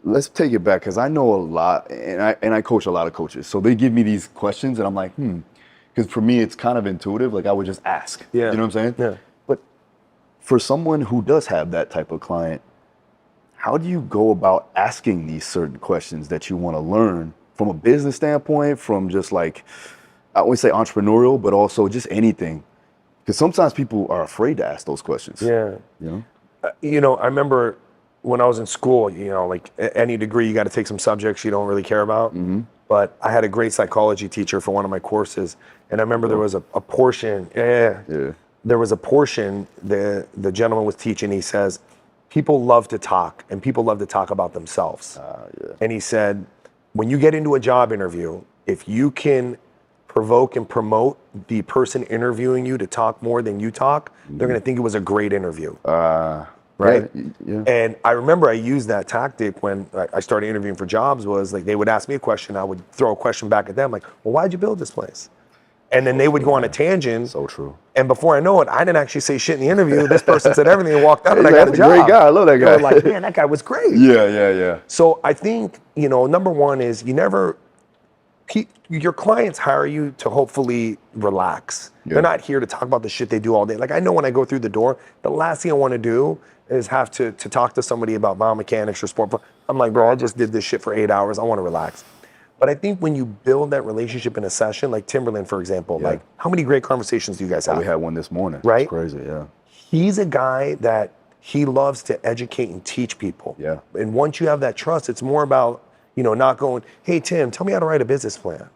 let's take it back, because I know a lot, and I coach a lot of coaches. So they give me these questions and I'm like, because for me, it's kind of intuitive. Like, I would just ask, you know what I'm saying? But for someone who does have that type of client, how do you go about asking these certain questions that you want to learn from a business standpoint, from just like, I wouldn't say entrepreneurial, but also just anything? Because sometimes people are afraid to ask those questions. You know? You know, I remember when I was in school, you know, like any degree, you got to take some subjects you don't really care about. But I had a great psychology teacher for one of my courses. And I remember there was a portion, there was a portion, the gentleman was teaching, he says, people love to talk, and people love to talk about themselves. And he said, when you get into a job interview, if you can provoke and promote the person interviewing you to talk more than you talk, they're going to think it was a great interview. Right? And I remember I used that tactic when I started interviewing for jobs. Was like, they would ask me a question, I would throw a question back at them, like, well, why'd you build this place? And then they would go on a tangent. So true. And before I know it, I didn't actually say shit in the interview. This person said everything and walked out, and I got a job. Great guy. I love that guy. They were like, man, that guy was great. So I think, you know, number one is your clients hire you to hopefully relax. They're not here to talk about the shit they do all day. Like, I know when I go through the door, the last thing I want to do is have to talk to somebody about biomechanics or sport. I'm like, bro, I just did this shit for 8 hours. I want to relax. But I think when you build that relationship in a session, like Timberland, for example, like, how many great conversations do you guys have? We had one this morning. Right? It's crazy, He's a guy that he loves to educate and teach people. And once you have that trust, it's more about, you know, not going, hey, Tim, tell me how to write a business plan.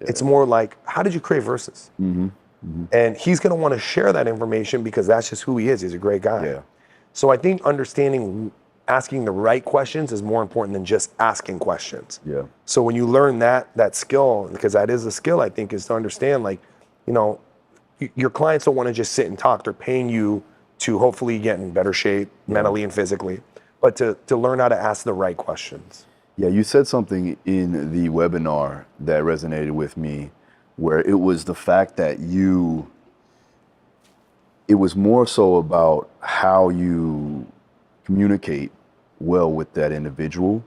It's more like, how did you create Versus? And he's going to want to share that information because that's just who he is. He's a great guy. So I think asking the right questions is more important than just asking questions. So when you learn that skill, because that is a skill, I think, is to understand, like, you know, your clients don't want to just sit and talk. They're paying you to hopefully get in better shape mentally and physically, but to learn how to ask the right questions. You said something in the webinar that resonated with me, where it was the fact that it was more so about how you communicate well with that individual,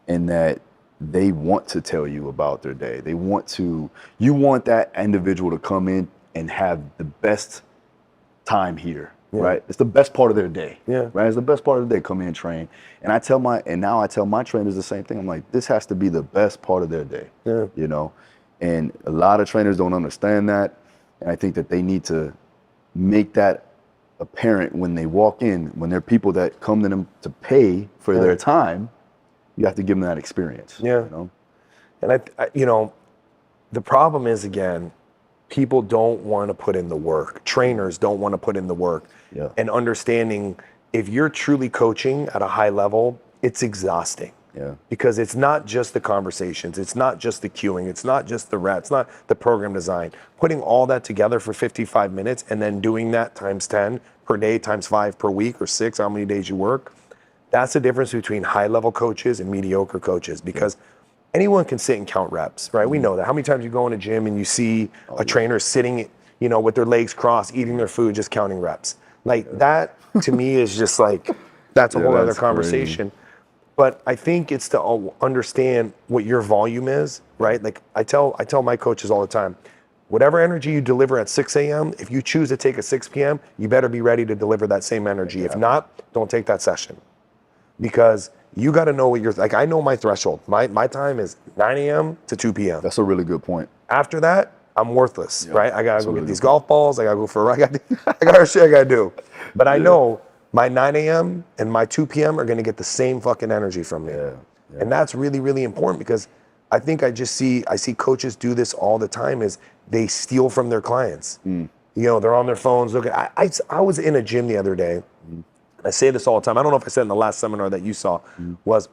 and that they want to tell you about their day. You want that individual to come in and have the best time here, right? It's the best part of their day, right? It's the best part of the day. Come in and train. And now I tell my trainers the same thing. I'm like, this has to be the best part of their day, you know? And a lot of trainers don't understand that. And I think that they need to make that apparent when they walk in, when they're people that come to them to pay for their time, you have to give them that experience. Yeah. You know? And I the problem is, again, people don't want to put in the work. Trainers don't want to put in the work. Yeah. And understanding, if you're truly coaching at a high level, it's exhausting. Yeah. Because it's not just the conversations, it's not just the cueing, it's not just the reps, it's not the program design. Putting all that together for 55 minutes and then doing that times 10 per day, times 5 per week, or 6, how many days you work, that's the difference between high-level coaches and mediocre coaches. Because anyone can sit and count reps, right? We know that. How many times you go in a gym and you see a trainer sitting, with their legs crossed, eating their food, just counting reps? Like that, to me, is just like, that's a whole other conversation. Crazy. But I think it's to understand what your volume is, right? Like I tell my coaches all the time, whatever energy you deliver at 6 a.m., if you choose to take a 6 p.m., you better be ready to deliver that same energy. If not, don't take that session. Because you got to know what like, I know my threshold. My time is 9 a.m. to 2 p.m. That's a really good point. After that, I'm worthless, right? I got to go get these golf balls. I got to go for a ride. I got shit I got to do. But I know my 9 a.m. and my 2 p.m. are going to get the same fucking energy from me. And that's really, really important, because I think I see coaches do this all the time, is they steal from their clients. They're on their phones. Look, I was in a gym the other day. I say this all the time. I don't know if I said in the last seminar that you saw, was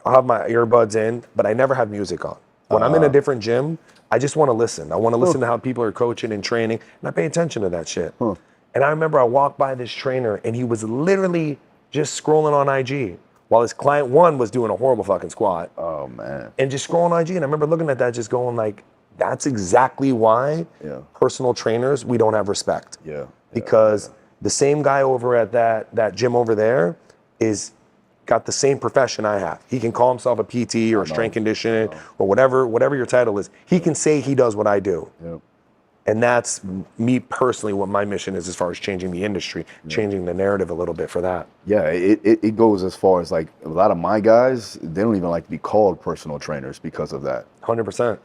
I'll have my earbuds in, but I never have music on. When I'm in a different gym, I just want to listen. I want to listen to how people are coaching and training, and I pay attention to that shit. And I remember I walked by this trainer, and he was literally just scrolling on IG while his client one was doing a horrible fucking squat. Oh, man. And just scrolling on IG. And I remember looking at that, just going like, that's exactly why personal trainers, we don't have respect. Because the same guy over at that gym over there is got the same profession I have. He can call himself a PT or a strength conditioning or whatever your title is. He can say he does what I do. And that's me personally, what my mission is as far as changing the industry, changing the narrative a little bit for that. Yeah, it goes as far as like a lot of my guys, they don't even like to be called personal trainers because of that. 100%.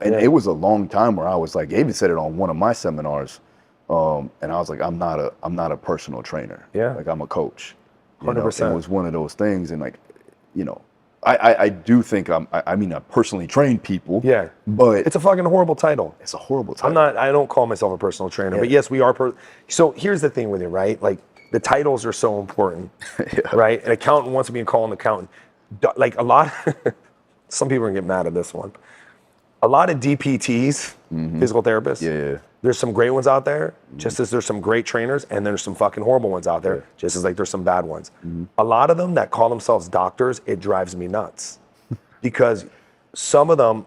And it was a long time where I was like, I even said it on one of my seminars, and I was like, I'm not a personal trainer. Like I'm a coach. 100%. It was one of those things, and like, I do think I personally train people. But it's a fucking horrible title. It's a horrible title. I don't call myself a personal trainer, but yes, we are. So here's the thing with it, right? Like the titles are so important, right? An accountant wants to be called an accountant. Like a lot, some people are gonna get mad at this one. A lot of DPTs, physical therapists. There's some great ones out there, just as there's some great trainers, and there's some fucking horrible ones out there, just as like there's some bad ones. A lot of them that call themselves doctors, it drives me nuts. Because some of them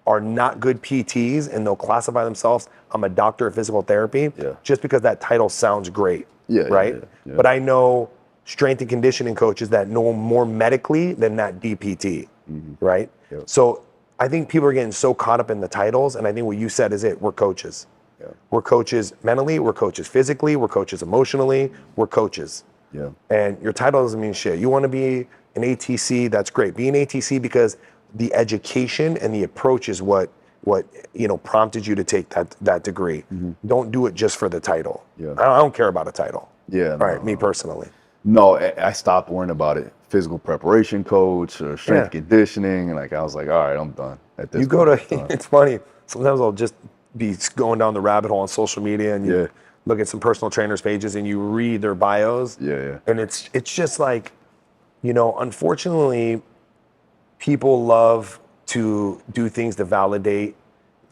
are not good PTs, and they'll classify themselves, I'm a doctor of physical therapy, just because that title sounds great, right? But I know strength and conditioning coaches that know more medically than that DPT, right? So I think people are getting so caught up in the titles, and I think what you said is it. We're coaches. We're coaches mentally, we're coaches physically, we're coaches emotionally, we're coaches. And your title doesn't mean shit. You want to be an ATC, that's great. Be an ATC because the education and the approach is what prompted you to take that degree. Don't do it just for the title. I don't care about a title. Me personally. No, I stopped worrying about it. Physical preparation coach or strength conditioning, and like I was like, all right, I'm done at this. It's funny. Sometimes I'll just be going down the rabbit hole on social media, and you look at some personal trainers' pages, and you read their bios. And it's just like, unfortunately, people love to do things to validate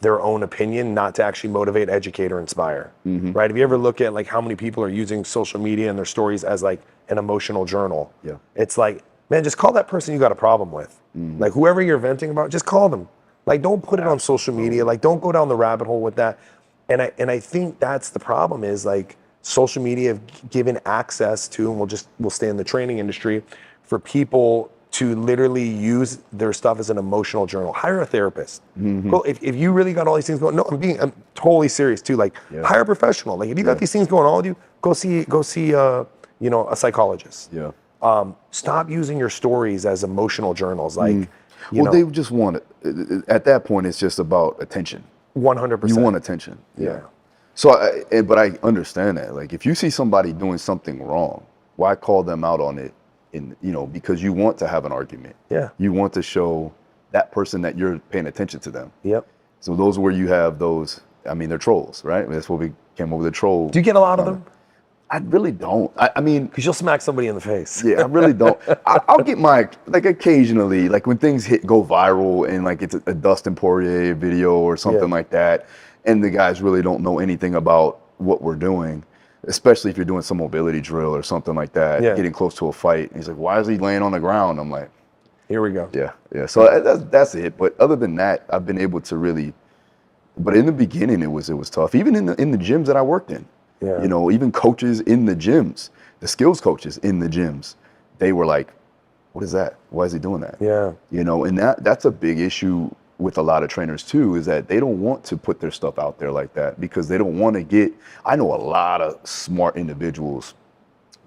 their own opinion, not to actually motivate, educate, or inspire. Right? If you ever look at like how many people are using social media and their stories as like an emotional journal, it's like, man, just call that person you got a problem with. Like whoever you're venting about, just call them. Like don't put it on social media. Like don't go down the rabbit hole with that. And I think that's the problem, is like social media have given access to, and we'll stay in the training industry, for people to literally use their stuff as an emotional journal. Hire a therapist. Well, if you really got all these things going, no, I'm totally serious too. Like hire a professional. Like if you got these things going on with you, go see a psychologist. Stop using your stories as emotional journals. Like, they just want it. At that point, it's just about attention. 100%. You want attention. But I understand that. Like, if you see somebody doing something wrong, why call them out on it? Because you want to have an argument. Yeah. You want to show that person that you're paying attention to them. Yep. So those are where you have those. I mean, they're trolls, right? That's what we came up with, the troll. Do you get a lot of them? I really don't. I mean, because you'll smack somebody in the face. Yeah, I really don't. I'll get like occasionally, like when things go viral and like it's a Dustin Poirier video or something like that, and the guys really don't know anything about what we're doing, especially if you're doing some mobility drill or something like that, getting close to a fight. And he's like, why is he laying on the ground? I'm like, here we go. Yeah. So that's it. But other than that, I've been able to really. But in the beginning, it was tough. Even in the gyms that I worked in. Yeah. Even coaches in the gyms, the skills coaches in the gyms, they were like, what is that? Why is he doing that? Yeah. And that's a big issue with a lot of trainers too, is that they don't want to put their stuff out there like that because they don't want to I know a lot of smart individuals,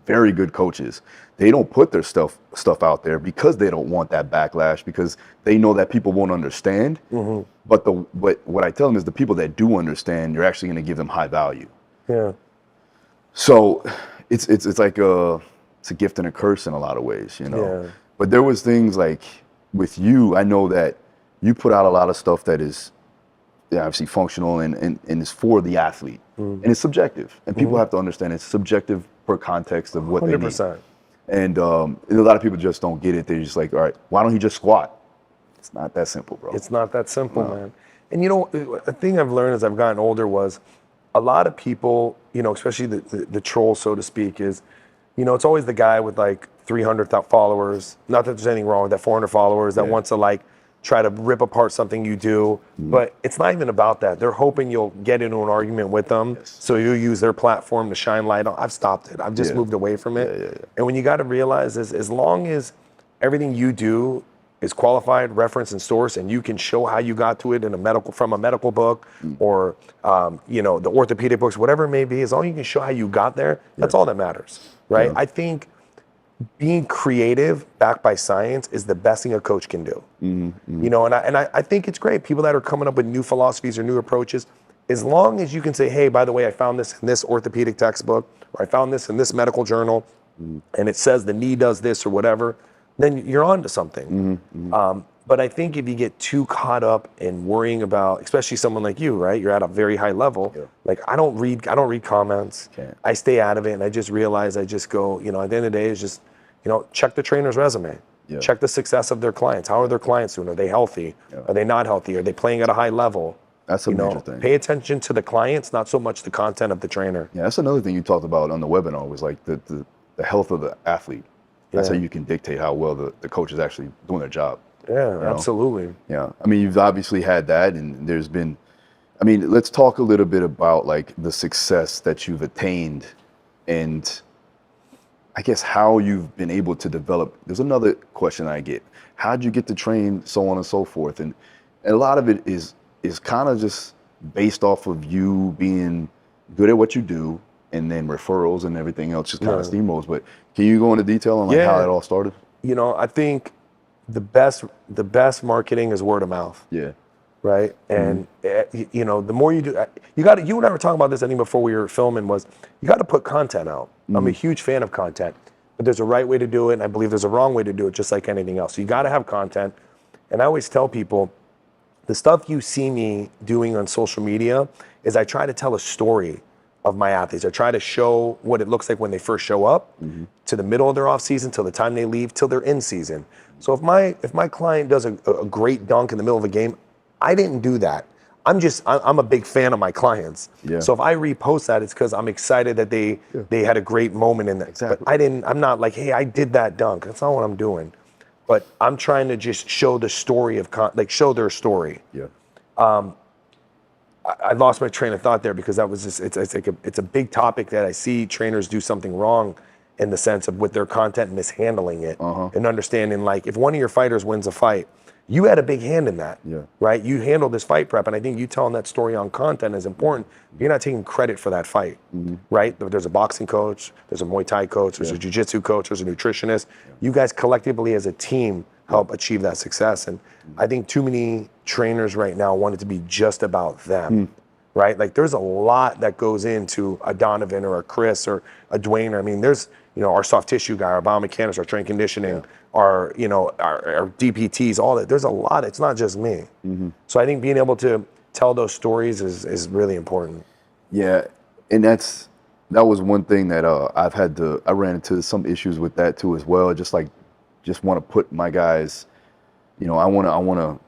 very good coaches. They don't put their stuff out there because they don't want that backlash, because they know that people won't understand. Mm-hmm. But what I tell them is the people that do understand, you're actually going to give them high value. Yeah. So it's like it's a gift and a curse in a lot of ways, Yeah. But there was things like with you, I know that you put out a lot of stuff that is obviously functional and is for the athlete. Mm. And it's subjective. And people have to understand it's subjective per context of what 100%. They need. And a lot of people just don't get it. They're just like, all right, why don't you just squat? It's not that simple, bro. It's not that simple, man. And a thing I've learned as I've gotten older was a lot of people, especially the troll, so to speak, is, it's always the guy with like 300 followers. Not that there's anything wrong with that, 400 followers that wants to like try to rip apart something you do. Mm. But it's not even about that. They're hoping you'll get into an argument with them. Yes. So you'll use their platform to shine light on. I've stopped it. I've just moved away from it. Yeah. And when you got to realize is as long as everything you do is qualified, reference, and source, and you can show how you got to it from a medical book or the orthopedic books, whatever it may be, as long as you can show how you got there, that's all that matters, right? Yeah. I think being creative, backed by science, is the best thing a coach can do. Mm-hmm. And I think it's great. People that are coming up with new philosophies or new approaches, as long as you can say, hey, by the way, I found this in this orthopedic textbook, or I found this in this medical journal, and it says the knee does this or whatever, then you're on to something. Mm-hmm. But I think if you get too caught up in worrying about, especially someone like you, right? You're at a very high level. Yeah. Like I don't read comments. Okay. I stay out of it, and I just realize I just go, at the end of the day, it's just, check the trainer's resume. Yeah. Check the success of their clients. How are their clients doing? Are they healthy? Yeah. Are they not healthy? Are they playing at a high level? That's a major thing. Pay attention to the clients, not so much the content of the trainer. Yeah, that's another thing you talked about on the webinar was like the health of the athlete. That's how you can dictate how well the coach is actually doing their job. Yeah, absolutely. Yeah, I mean, you've obviously had that, and there's been, let's talk a little bit about like the success that you've attained, and I guess how you've been able to develop. There's another question I get: how'd you get to train, so on and so forth, and a lot of it is kind of just based off of you being good at what you do, and then referrals and everything else just kind of steamrolls. But can you go into detail on like how it all started? I think the best marketing is word of mouth. Yeah. Right. And the more you do, you and I were talking about this, I think before we were filming, was you got to put content out. I'm a huge fan of content, but there's a right way to do it. And I believe there's a wrong way to do it, just like anything else. So you got to have content. And I always tell people, the stuff you see me doing on social media is I try to tell a story of my athletes. I try to show what it looks like when they first show up, to the middle of their off season, till the time they leave, till they're in season. So if my client does a great dunk in the middle of a game, I didn't do that. I'm a big fan of my clients. Yeah. So if I repost that, it's because I'm excited that they had a great moment in that. Exactly. But I'm not like, hey, I did that dunk. That's not what I'm doing. But I'm trying to just show the story show their story. Yeah. I lost my train of thought there because that was just, it's a big topic that I see trainers do something wrong in the sense of with their content, mishandling it, and understanding like if one of your fighters wins a fight, you had a big hand in that, right? You handled this fight prep, and I think you telling that story on content is important. You're not taking credit for that fight, right? There's a boxing coach, there's a Muay Thai coach, there's a jiu-jitsu coach, there's a nutritionist. You guys collectively as a team help achieve that success. And I think too many trainers right now want it to be just about them, right? Like there's a lot that goes into a Donovan or a Chris or a Dwayne. I mean, there's, our soft tissue guy, our biomechanics, our strength conditioning, our DPTs, all that. There's a lot. It's not just me. So I think being able to tell those stories is really important. Yeah, and that was one thing that I ran into some issues with that too as well. Just want to put my guys, I want to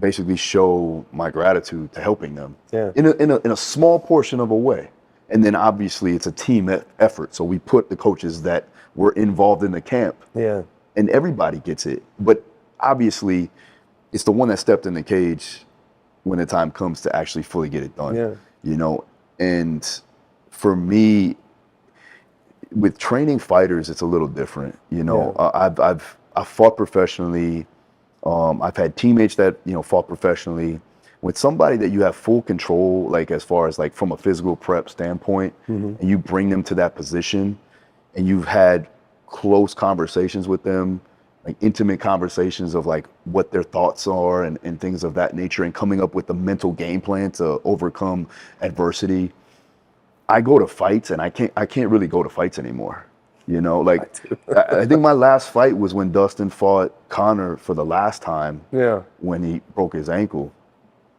basically show my gratitude to helping them in a small portion of a way. And then obviously it's a team effort. So we put the coaches that were involved in the camp. Yeah. And everybody gets it. But obviously it's the one that stepped in the cage when the time comes to actually fully get it done. Yeah. And for me, with training fighters, it's a little different. I've fought professionally. I've had teammates that fought professionally. With somebody that you have full control, like as far as like from a physical prep standpoint, and you bring them to that position, and you've had close conversations with them, like intimate conversations of like what their thoughts are and things of that nature, and coming up with a mental game plan to overcome adversity. I go to fights and I can't really go to fights anymore. I think my last fight was when Dustin fought Connor for the last time. Yeah. When he broke his ankle.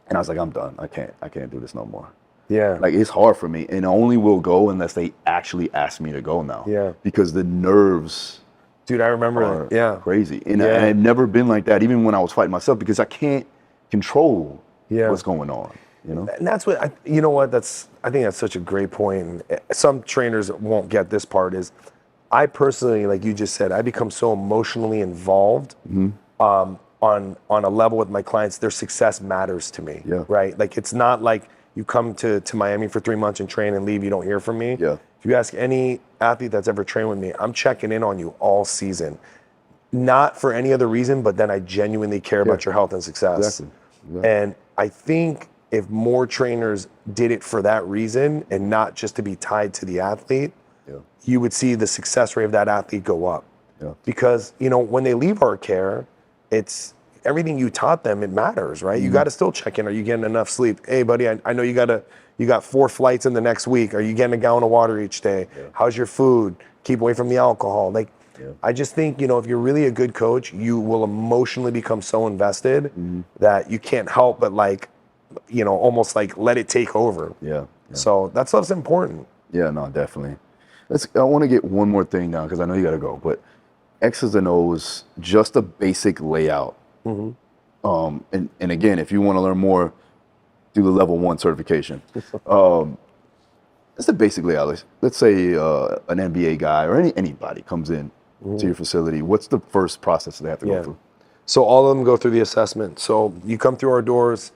And I was like, I'm done. I can't do this no more. Yeah. Like it's hard for me, and I only will go unless they actually ask me to go now. Yeah. Because the nerves, dude, I remember that. Yeah. Crazy. And I've never been like that, even when I was fighting myself, because I can't control what's going on. And that's what I think that's such a great point. Some trainers won't get this part. Is I personally, like you just said, I become so emotionally involved. On a level with my clients, their success matters to me, right? Like it's not like you come to Miami for 3 months and train and leave, you don't hear from me. Yeah. If you ask any athlete that's ever trained with me, I'm checking in on you all season. Not for any other reason, but then I genuinely care about your health and success. Exactly. And I think if more trainers did it for that reason and not just to be tied to the athlete, you would see the success rate of that athlete go up. Yeah. Because, when they leave our care, it's everything you taught them, it matters, right? You got to still check in. Are you getting enough sleep? Hey, buddy, I know you got 4 flights in the next week. Are you getting a gallon of water each day? Yeah. How's your food? Keep away from the alcohol. I just think, if you're really a good coach, you will emotionally become so invested that you can't help but almost like let it take over. Yeah. So that stuff's important. Yeah, no, definitely. I want to get one more thing down because I know you got to go, but X's and O's, just a basic layout. And again, if you want to learn more, do the level 1 certification. It's the basic layout. Let's say an NBA guy or anybody comes in to your facility. What's the first process they have to go through? So all of them go through the assessment. So you come through our doors,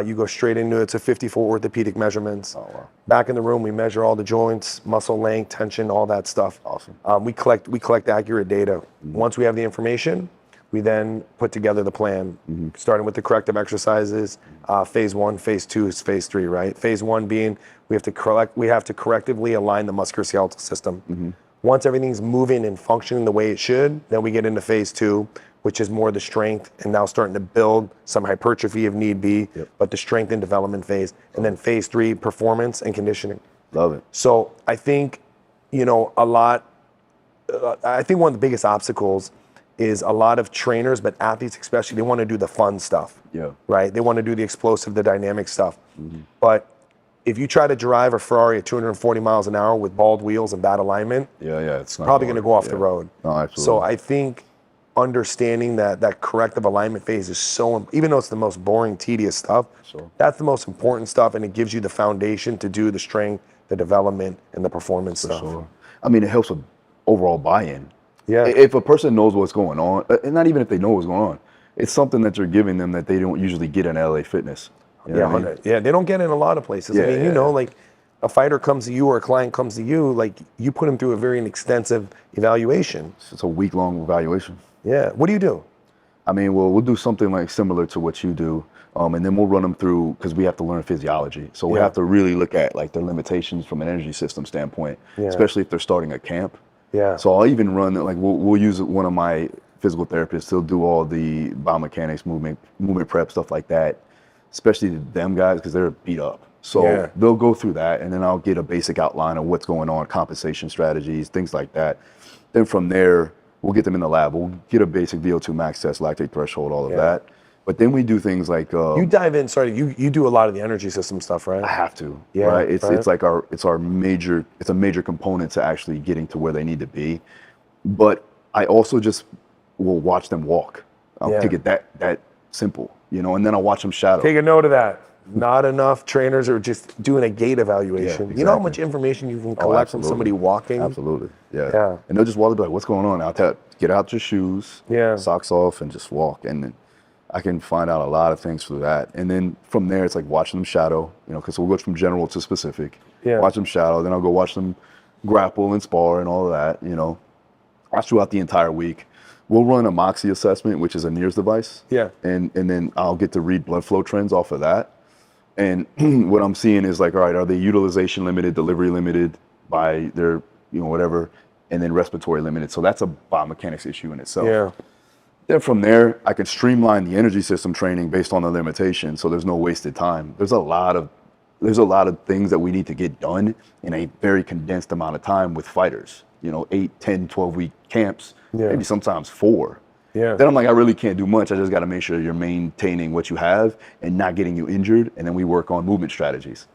you go straight into it. It's a 54 orthopedic measurements. Oh, wow. Back in the room, we measure all the joints, muscle length, tension, all that stuff. Awesome. We collect accurate data. Once we have the information, we then put together the plan, starting with the corrective exercises. Phase 1, phase 2 is phase 3, right? Phase 1 being we have to correctively align the musculoskeletal system. Once everything's moving and functioning the way it should, then we get into phase 2, which is more the strength and now starting to build some hypertrophy if need be, but the strength and development phase. And then phase 3, performance and conditioning. Love it. So I think, I think one of the biggest obstacles is a lot of trainers, but athletes especially, they want to do the fun stuff, right? They want to do the explosive, the dynamic stuff. But if you try to drive a Ferrari at 240 miles an hour with bald wheels and bad alignment, it's probably going to go off the road. No, absolutely. So I think understanding that corrective alignment phase is so, even though it's the most boring, tedious stuff, that's the most important stuff, and it gives you the foundation to do the strength, the development, and the performance stuff. Sure. I mean, it helps with overall buy-in. Yeah. If a person knows what's going on, and not even if they know what's going on, it's something that you're giving them that they don't usually get in LA Fitness. You know what I mean? Yeah, they don't get in a lot of places. I mean, like a fighter comes to you or a client comes to you, like you put them through a very extensive evaluation. It's a week-long evaluation. Yeah. What do you do? I mean, well, we'll do something like similar to what you do, and then we'll run them through because we have to learn physiology. So we have to really look at like their limitations from an energy system standpoint, especially if they're starting a camp. Yeah. So I'll even run like we'll use one of my physical therapists. He'll do all the biomechanics, movement prep, stuff like that. Especially them guys because they're beat up. So they'll go through that, and then I'll get a basic outline of what's going on, compensation strategies, things like that. Then from there, we'll get them in the lab. We'll get a basic VO2 max test, lactate threshold, all of that. But then we do things like you dive in. Sorry, you do a lot of the energy system stuff, right? I have to. Right. It's like it's a major component to actually getting to where they need to be. But I also just will watch them walk. I'll take it that simple, you know, and then I'll watch them shadow. Take a note of that. Not enough trainers are just doing a gait evaluation. Yeah, exactly. You know how much information you can collect from somebody walking? Absolutely. Yeah. And they'll just walk, like, what's going on? I'll tell, get out your shoes, socks off, and just walk. And then I can find out a lot of things through that. And then from there, it's like watching them shadow, you know, because we'll go from general to specific. Watch them shadow. Then I'll go watch them grapple and spar and all of that, you know. That's throughout the entire week. We'll run a Moxie assessment, which is a NIRS device. And then I'll get to read blood flow trends off of that. And what I'm seeing is like, all right, are they utilization limited, delivery limited by their, you know, whatever, and then respiratory limited. So that's a biomechanics issue in itself. Then from there, I can streamline the energy system training based on the limitation, so there's no wasted time. There's a lot of things that we need to get done in a very condensed amount of time with fighters. You know, 8, 10, 12-week camps, maybe sometimes 4. Then I'm like, I really can't do much. I just got to make sure you're maintaining what you have and not getting you injured. And then we work on movement strategies.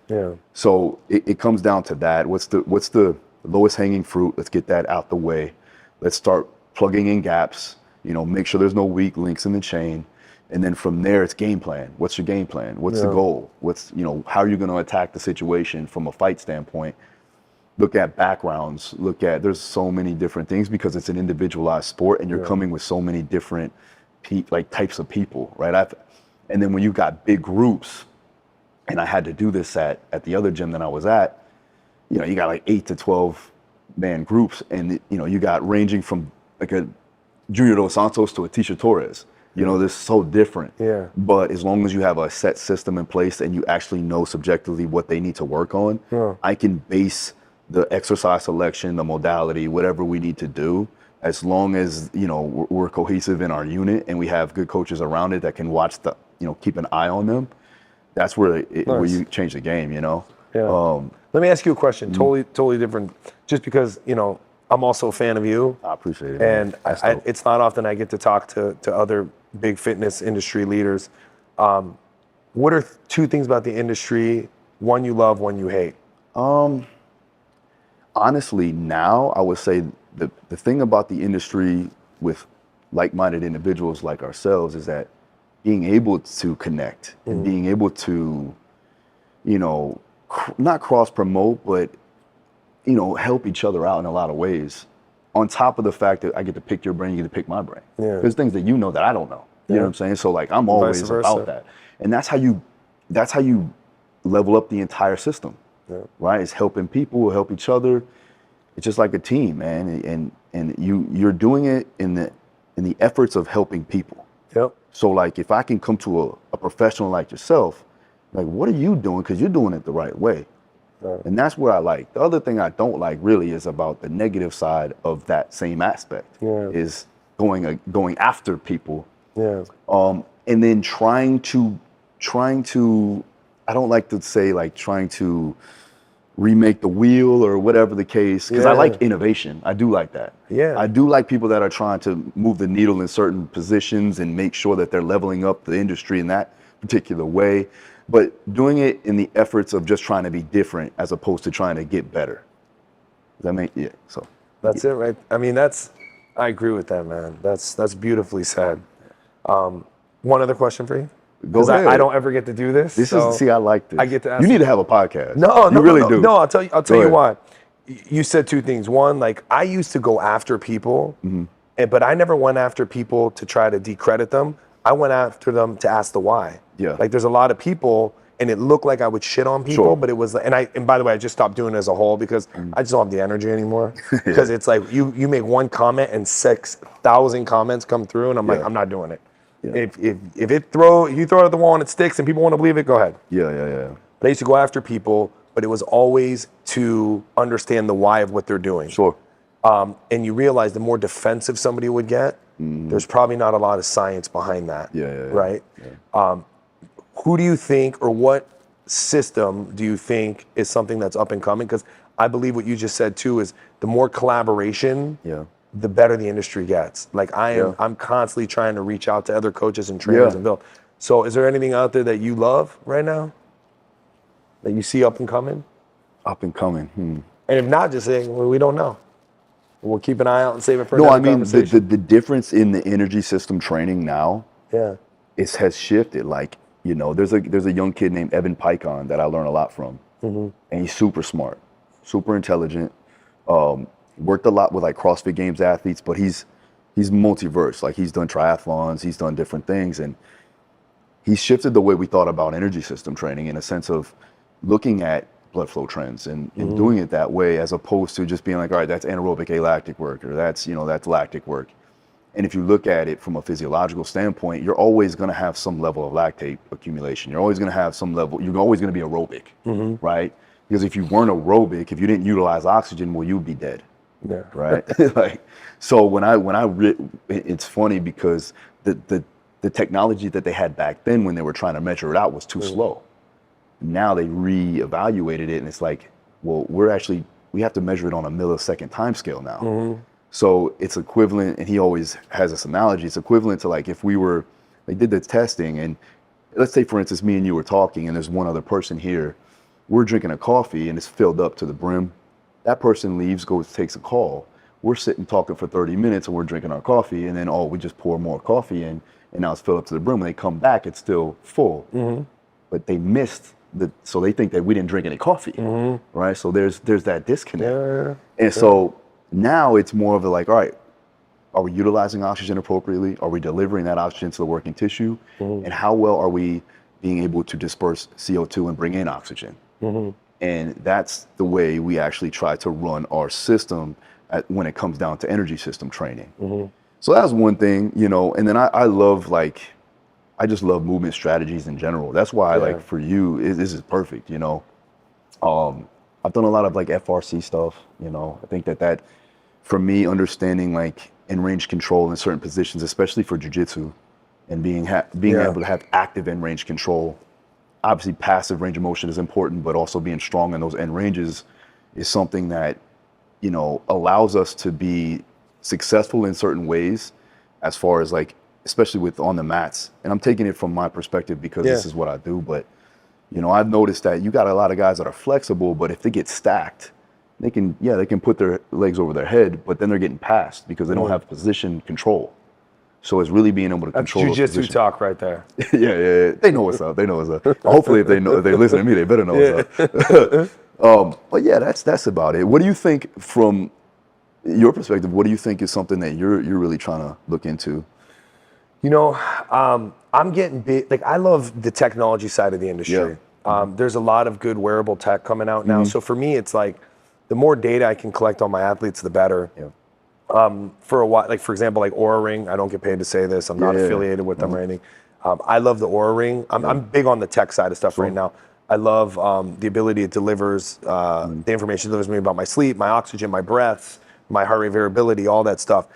So it comes down to that. What's the lowest hanging fruit? Let's get that out the way. Let's start plugging in gaps. You know, make sure there's no weak links in the chain. And then from there, it's game plan. What's your game plan? What's the goal? What's, you know, how are you going to attack the situation from a fight standpoint? Look at backgrounds, there's so many different things because it's an individualized sport and you're coming with so many different types of people, right? And then when you've got big groups, and I had to do this at the other gym that I was at, you know, you got like 8 to 12 man groups, and you know, you got ranging from like a Junior Dos Santos to a Tecia Torres. You know, they're so different. But as long as you have a set system in place and you actually know subjectively what they need to work on, I can base the exercise selection, the modality, whatever we need to do, as long as, you know, we're cohesive in our unit and we have good coaches around it that can watch keep an eye on them. That's where where you change the game, you know? Let me ask you a question, totally different, just because, you know, I'm also a fan of you. I appreciate it. And it's not often I get to talk to other big fitness industry leaders. What are 2 things about the industry, one you love, one you hate? Honestly, now I would say the thing about the industry with like-minded individuals like ourselves is that being able to connect and being able to, you know, not cross-promote, but, you know, help each other out in a lot of ways. On top of the fact that I get to pick your brain, you get to pick my brain. There's things that you know that I don't know. You know what I'm saying? So like, I'm always about that. And that's how you level up the entire system. Right? It's helping people, help each other. It's just like a team, man. And you're doing it in the efforts of helping people. So like, if I can come to a professional like yourself, like, what are you doing? Because you're doing it the right way. And that's what I like. The other thing I don't like really is about the negative side of that same aspect. Is going after people. And then trying to I don't like to say like trying to remake the wheel or whatever the case, because I like innovation. I do like that. I do like people that are trying to move the needle in certain positions and make sure that they're leveling up the industry in that particular way, but doing it in the efforts of just trying to be different as opposed to trying to get better. Does that make so that's it, right? I mean, I agree with that, man. That's beautifully said. One other question for you. Because I don't ever get to do this. I like this. I get to ask you need to have a podcast. No, you really do. No, I'll tell you why. You said 2 things. One, like, I used to go after people, but I never went after people to try to decredit them. I went after them to ask the why. Like, there's a lot of people, and it looked like I would shit on people, but it was, and by the way, I just stopped doing it as a whole because I just don't have the energy anymore. Because it's like, you make one comment and 6,000 comments come through, and I'm like, I'm not doing it. If you throw it at the wall and it sticks and people want to believe it, go ahead. But I used to go after people, but it was always to understand the why of what they're doing. And you realize the more defensive somebody would get, there's probably not a lot of science behind that. Right? Who do you think, or what system do you think is something that's up and coming? Because I believe what you just said too is the more collaboration, the better the industry gets. Like I'm constantly trying to reach out to other coaches and trainers and build. So is there anything out there that you love right now that you see up and coming? Up and coming. And if not, just saying, well, we don't know. We'll keep an eye out and save it for No, another I mean, conversation. the difference in the energy system training now has shifted. Like, you know, there's a young kid named Evan Picon that I learn a lot from. And he's super smart, super intelligent. Worked a lot with like CrossFit Games athletes, but he's multiverse. Like he's done triathlons, he's done different things. And he shifted the way we thought about energy system training in a sense of looking at blood flow trends and doing it that way, as opposed to just being like, all right, that's anaerobic alactic work, or that's lactic work. And if you look at it from a physiological standpoint, you're always going to have some level of lactate accumulation. You're always going to have some level, you're always going to be aerobic, right? Because if you weren't aerobic, if you didn't utilize oxygen, well, you'd be dead. Right. Like, so it's funny because the technology that they had back then when they were trying to measure it out was too slow. Now they reevaluated it, and it's like, well, we have to measure it on a millisecond time scale now. So it's equivalent, and he always has this analogy, it's equivalent to like if they did the testing, and let's say, for instance, me and you were talking, and there's one other person here, we're drinking a coffee, and it's filled up to the brim. That person leaves, goes, takes a call. We're sitting talking for 30 minutes, and we're drinking our coffee, and then, we just pour more coffee in, and now it's filled up to the brim. When they come back, it's still full. But they missed so they think that we didn't drink any coffee, right? So there's that disconnect. And so now it's more of a like, all right, are we utilizing oxygen appropriately? Are we delivering that oxygen to the working tissue? And how well are we being able to disperse CO2 and bring in oxygen? And that's the way we actually try to run our system when it comes down to energy system training. So that's one thing, you know, and then I just love movement strategies in general. That's why, like, for you, this is perfect, you know. I've done a lot of, like, FRC stuff, you know. I think that for me, understanding, like, in-range control in certain positions, especially for jiu-jitsu, and being able to have active in-range control. Obviously, passive range of motion is important, but also being strong in those end ranges is something that, you know, allows us to be successful in certain ways as far as, like, especially on the mats. And I'm taking it from my perspective because this is what I do. But, you know, I've noticed that you got a lot of guys that are flexible, but if they get stacked, they can put their legs over their head, but then they're getting passed because they don't have position control. So it's really being able to control those jiu-jitsu positions. talk right there. Yeah. They know what's up. Hopefully if they listen to me, they better know what's up. But yeah, that's about it. What do you think from your perspective, what do you think is something that you're really trying to look into? You know, I'm getting big. Like, I love the technology side of the industry. There's a lot of good wearable tech coming out now. So for me, it's like the more data I can collect on my athletes, the better. For a while, like, for example, like Oura Ring, I don't get paid to say this. I'm not affiliated with them or anything. I love the Oura Ring. I'm big on the tech side of stuff right now. I love the ability it delivers, the information it delivers me about my sleep, my oxygen, my breaths, my heart rate variability, all that stuff.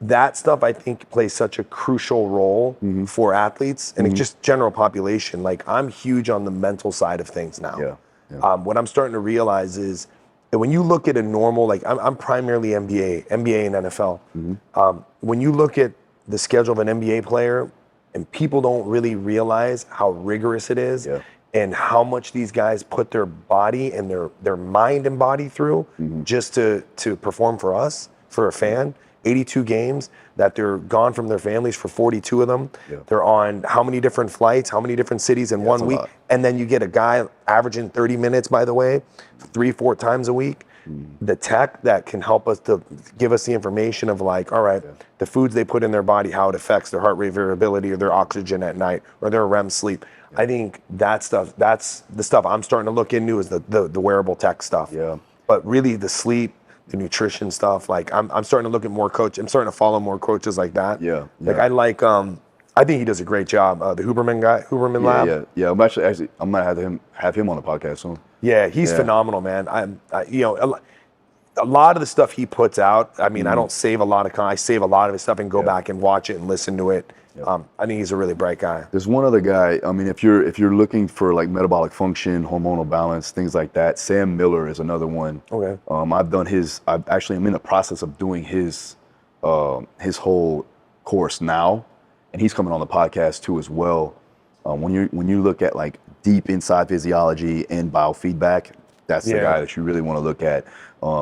That stuff, I think, plays such a crucial role for athletes and just general population. Like, I'm huge on the mental side of things now. What I'm starting to realize is that when you look at a normal, like, I'm primarily NBA and NFL. When you look at the schedule of an NBA player, and people don't really realize how rigorous it is and how much these guys put their body and their mind and body through just to perform for us, for a fan. 82 games that they're gone from their families for 42 of them. They're on how many different flights, how many different cities in 1 week. And then you get a guy averaging 30 minutes, by the way, 3-4 times a week. The tech that can help us to give us the information of, like, all right, the foods they put in their body, how it affects their heart rate variability or their oxygen at night or their REM sleep. I think that's the stuff I'm starting to look into, is the wearable tech stuff. But really the sleep, the nutrition stuff, like, I'm starting to look at more coaches. I'm starting to follow more coaches like that. Like, I think he does a great job. The Huberman guy, Huberman Lab. I'm actually I'm gonna have him on the podcast soon. Yeah, he's phenomenal, man. You know, a lot of the stuff he puts out, I mean, I don't save a lot of I save a lot of his stuff and go back and watch it and listen to it I think he's a really bright guy. There's one other guy. I mean, if you're looking for like metabolic function, hormonal balance, things like that, Sam Miller is another one. Okay. I'm in the process of doing his whole course now, and he's coming on the podcast too as well. When you look at like deep inside physiology and biofeedback, that's the guy that you really want to look at.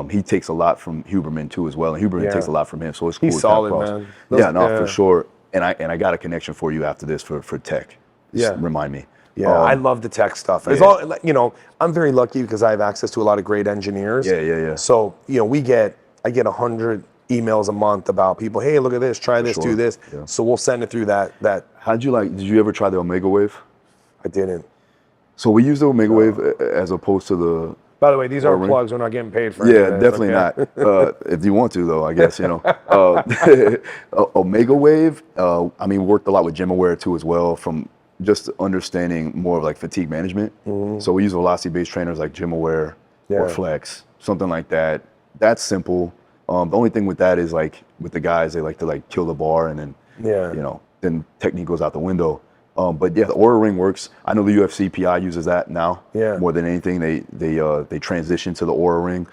He takes a lot from Huberman too as well, and Huberman takes a lot from him. So it's cool. He's solid, man. For sure. And I got a connection for you after this for tech. Just remind me. Yeah, I love the tech stuff. It's all, you know, I'm very lucky because I have access to a lot of great engineers. Yeah. So, you know, I get 100 emails a month about people, hey, look at this, try this, do this. Yeah. So we'll send it through that. Did you ever try the Omega Wave? I didn't. So we use the Omega Wave as opposed to the... By the way, these aren't plugs. We're not getting paid for it. Yeah, definitely not. If you want to, though, I guess, you know. Omega Wave, worked a lot with Gym Aware, too, as well, from just understanding more of, like, fatigue management. Mm-hmm. So we use velocity-based trainers like Gym Aware or Flex, something like that. That's simple. The only thing with that is, like, with the guys, they like to, like, kill the bar and then, you know, then technique goes out the window. But yeah, the Oura Ring works. I know the UFC PI uses that now. Yeah. More than anything, they transition to the Oura Ring.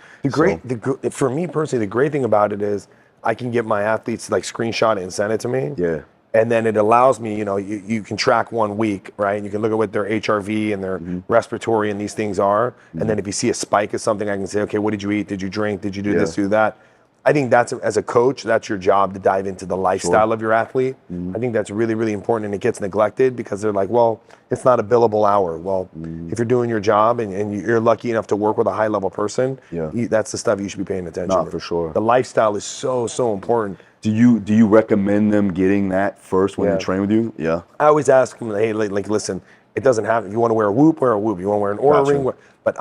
For me personally, the great thing about it is I can get my athletes to like screenshot it and send it to me. Yeah. And then it allows me, you know, you can track 1 week, right? And you can look at what their HRV and their respiratory and these things are. Mm-hmm. And then if you see a spike of something, I can say, okay, what did you eat? Did you drink? Did you do this, do that? I think that's, as a coach, that's your job to dive into the lifestyle of your athlete. Mm-hmm. I think that's really, really important, and it gets neglected because they're like, well, it's not a billable hour. Well, if you're doing your job and you're lucky enough to work with a high-level person, that's the stuff you should be paying attention to. For sure. The lifestyle is so, so important. Do you recommend them getting that first when they train with you? Yeah. I always ask them, hey, like listen, it doesn't have, if you want to wear a Whoop, wear a Whoop. You want to wear an Oura Ring, but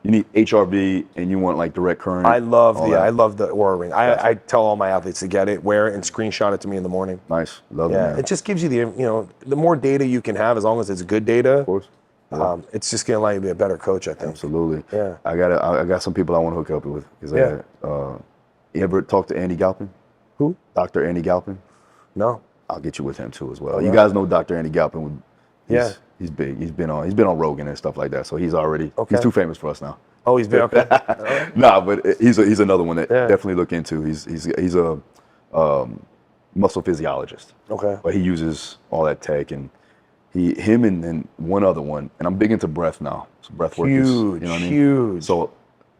you need HRV and you want like direct current. I love the Oura Ring. I tell all my athletes to get it, wear it, and screenshot it to me in the morning. Nice, love it. Man. It just gives you the more data you can have, as long as it's good data. Of course. It's just gonna allow you to be a better coach, I think. Absolutely. Yeah. I got some people I want to hook up with. You ever talk to Andy Galpin? Who? Dr. Andy Galpin. No. I'll get you with him too as well. You guys know Dr. Andy Galpin. He's big. He's been on Rogan and stuff like that. So he's too famous for us now. Oh, he's been okay. Nah, but he's another one that definitely look into. He's a muscle physiologist. Okay. But he uses all that tech, and him and then one other one. And I'm big into breath now. So breath work is, you know what I mean? Huge. So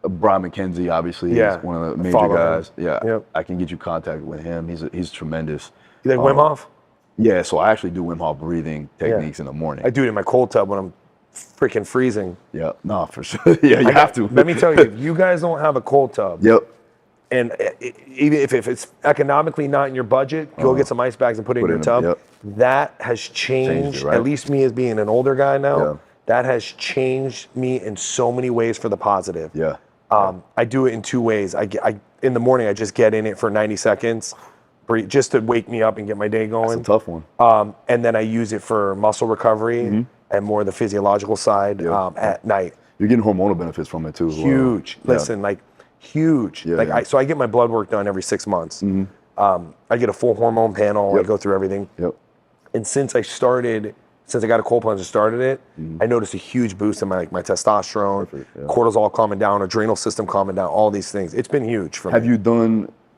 Brian McKenzie obviously is one of the major guys. Yeah. Yep. I can get you contact with him. He's tremendous. You like Wim Hof? Yeah, so I actually do Wim Hof breathing techniques in the morning. I do it in my cold tub when I'm freaking freezing. Yeah, no, for sure. You have to. Let me tell you, if you guys don't have a cold tub, and even if it's economically not in your budget, go get some ice bags and put it in your tub. That has changed it, right? At least me as being an older guy now, that has changed me in so many ways for the positive. Yeah. I do it in 2 ways. In the morning, I just get in it for 90 seconds. Just to wake me up and get my day going. That's a tough one. And then I use it for muscle recovery and more the physiological side at night. You're getting hormonal benefits from it too. Huge. Listen, like huge. So I get my blood work done every 6 months. I get a full hormone panel. I go through everything. And since I got a cold plunge and started it, I noticed a huge boost in my testosterone, cortisol calming down, adrenal system calming down, all these things. It's been huge for me.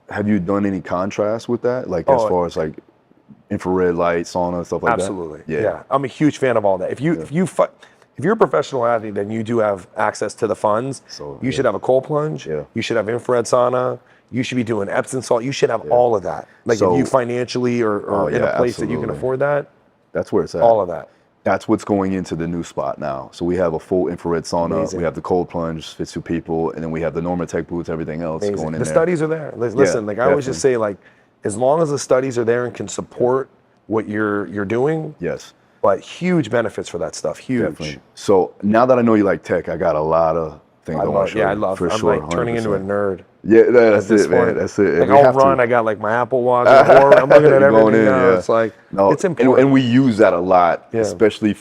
Have you done any contrast with that? Like as far as like infrared light, sauna, stuff like absolutely. that? Absolutely. Yeah. I'm a huge fan of all that. If you're a professional athlete, then you do have access to the funds. So you should have a cold plunge. You should have infrared sauna. You should be doing Epsom salt. You should have all of that. Like if you financially or in a place that you can afford that. That's where it's at. All of that. That's what's going into the new spot now. So we have a full infrared sauna. Amazing. We have the cold plunge, fits 2 people, and then we have the Normatec boots, everything else going in there. The studies are there. Listen, I always just say, like, as long as the studies are there and can support what you're doing. Yes. But huge benefits for that stuff. Huge. Definitely. So now that I know you like tech, I got a lot of things I want to show you. Yeah, I love it. I'm like turning into a nerd. Yeah, that's it, man. That's it. Like I'll run. I got like my Apple Watch. I'm looking at everything now. It's like, it's important. And we use that a lot, especially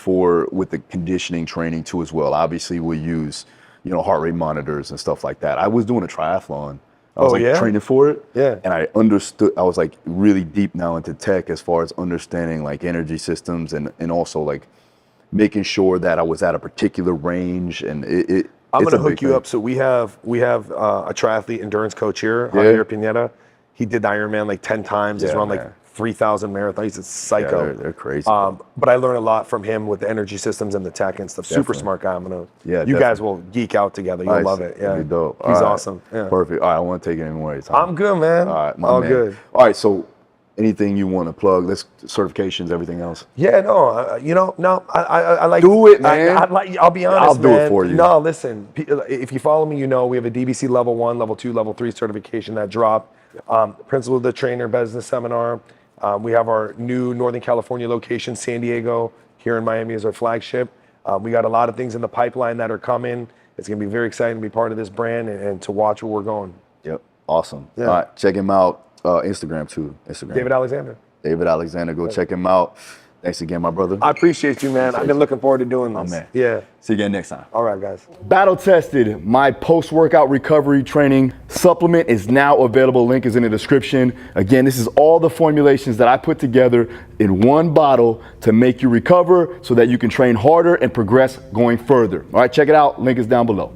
with the conditioning training too as well. Obviously, we use, heart rate monitors and stuff like that. I was doing a triathlon I was yeah? training for it. Yeah. And I understood, I was like really deep now into tech as far as understanding like energy systems and also like making sure that I was at a particular range. And I'm going to hook you up. So we have a triathlete endurance coach here, Javier Pineda. He did the Ironman like 10 times. He's run like 3,000 marathons. It's psycho. Yeah, they're crazy. But I learned a lot from him with the energy systems and the tech and stuff. Super smart guy. You guys will geek out together. You'll love it. Yeah, dope. He's awesome. Yeah. Perfect. All right, I won't take any more of your time. I'm good, man. All right, All good. All right, so anything you want to plug? Let's certifications, everything else. Yeah, no, I like. Do it, man. I'll be honest, I'll do it for you. No, listen. If you follow me, we have a DBC level 1, level 2, level 3 certification that dropped. Principal of the Trainer Business Seminar. We have our new Northern California location, San Diego. Here in Miami is our flagship. We got a lot of things in the pipeline that are coming. It's going to be very exciting to be part of this brand and to watch where we're going. Yep. Awesome. Yeah. All right. Check him out. Instagram too. David Alexander. David Alexander. Go check him out. Thanks again, my brother. I appreciate you, man. I've been looking forward to doing this. Man. Yeah. See you again next time. All right, guys. Battle Tested, my post-workout recovery training supplement is now available. Link is in the description. Again, this is all the formulations that I put together in one bottle to make you recover so that you can train harder and progress going further. All right, check it out. Link is down below.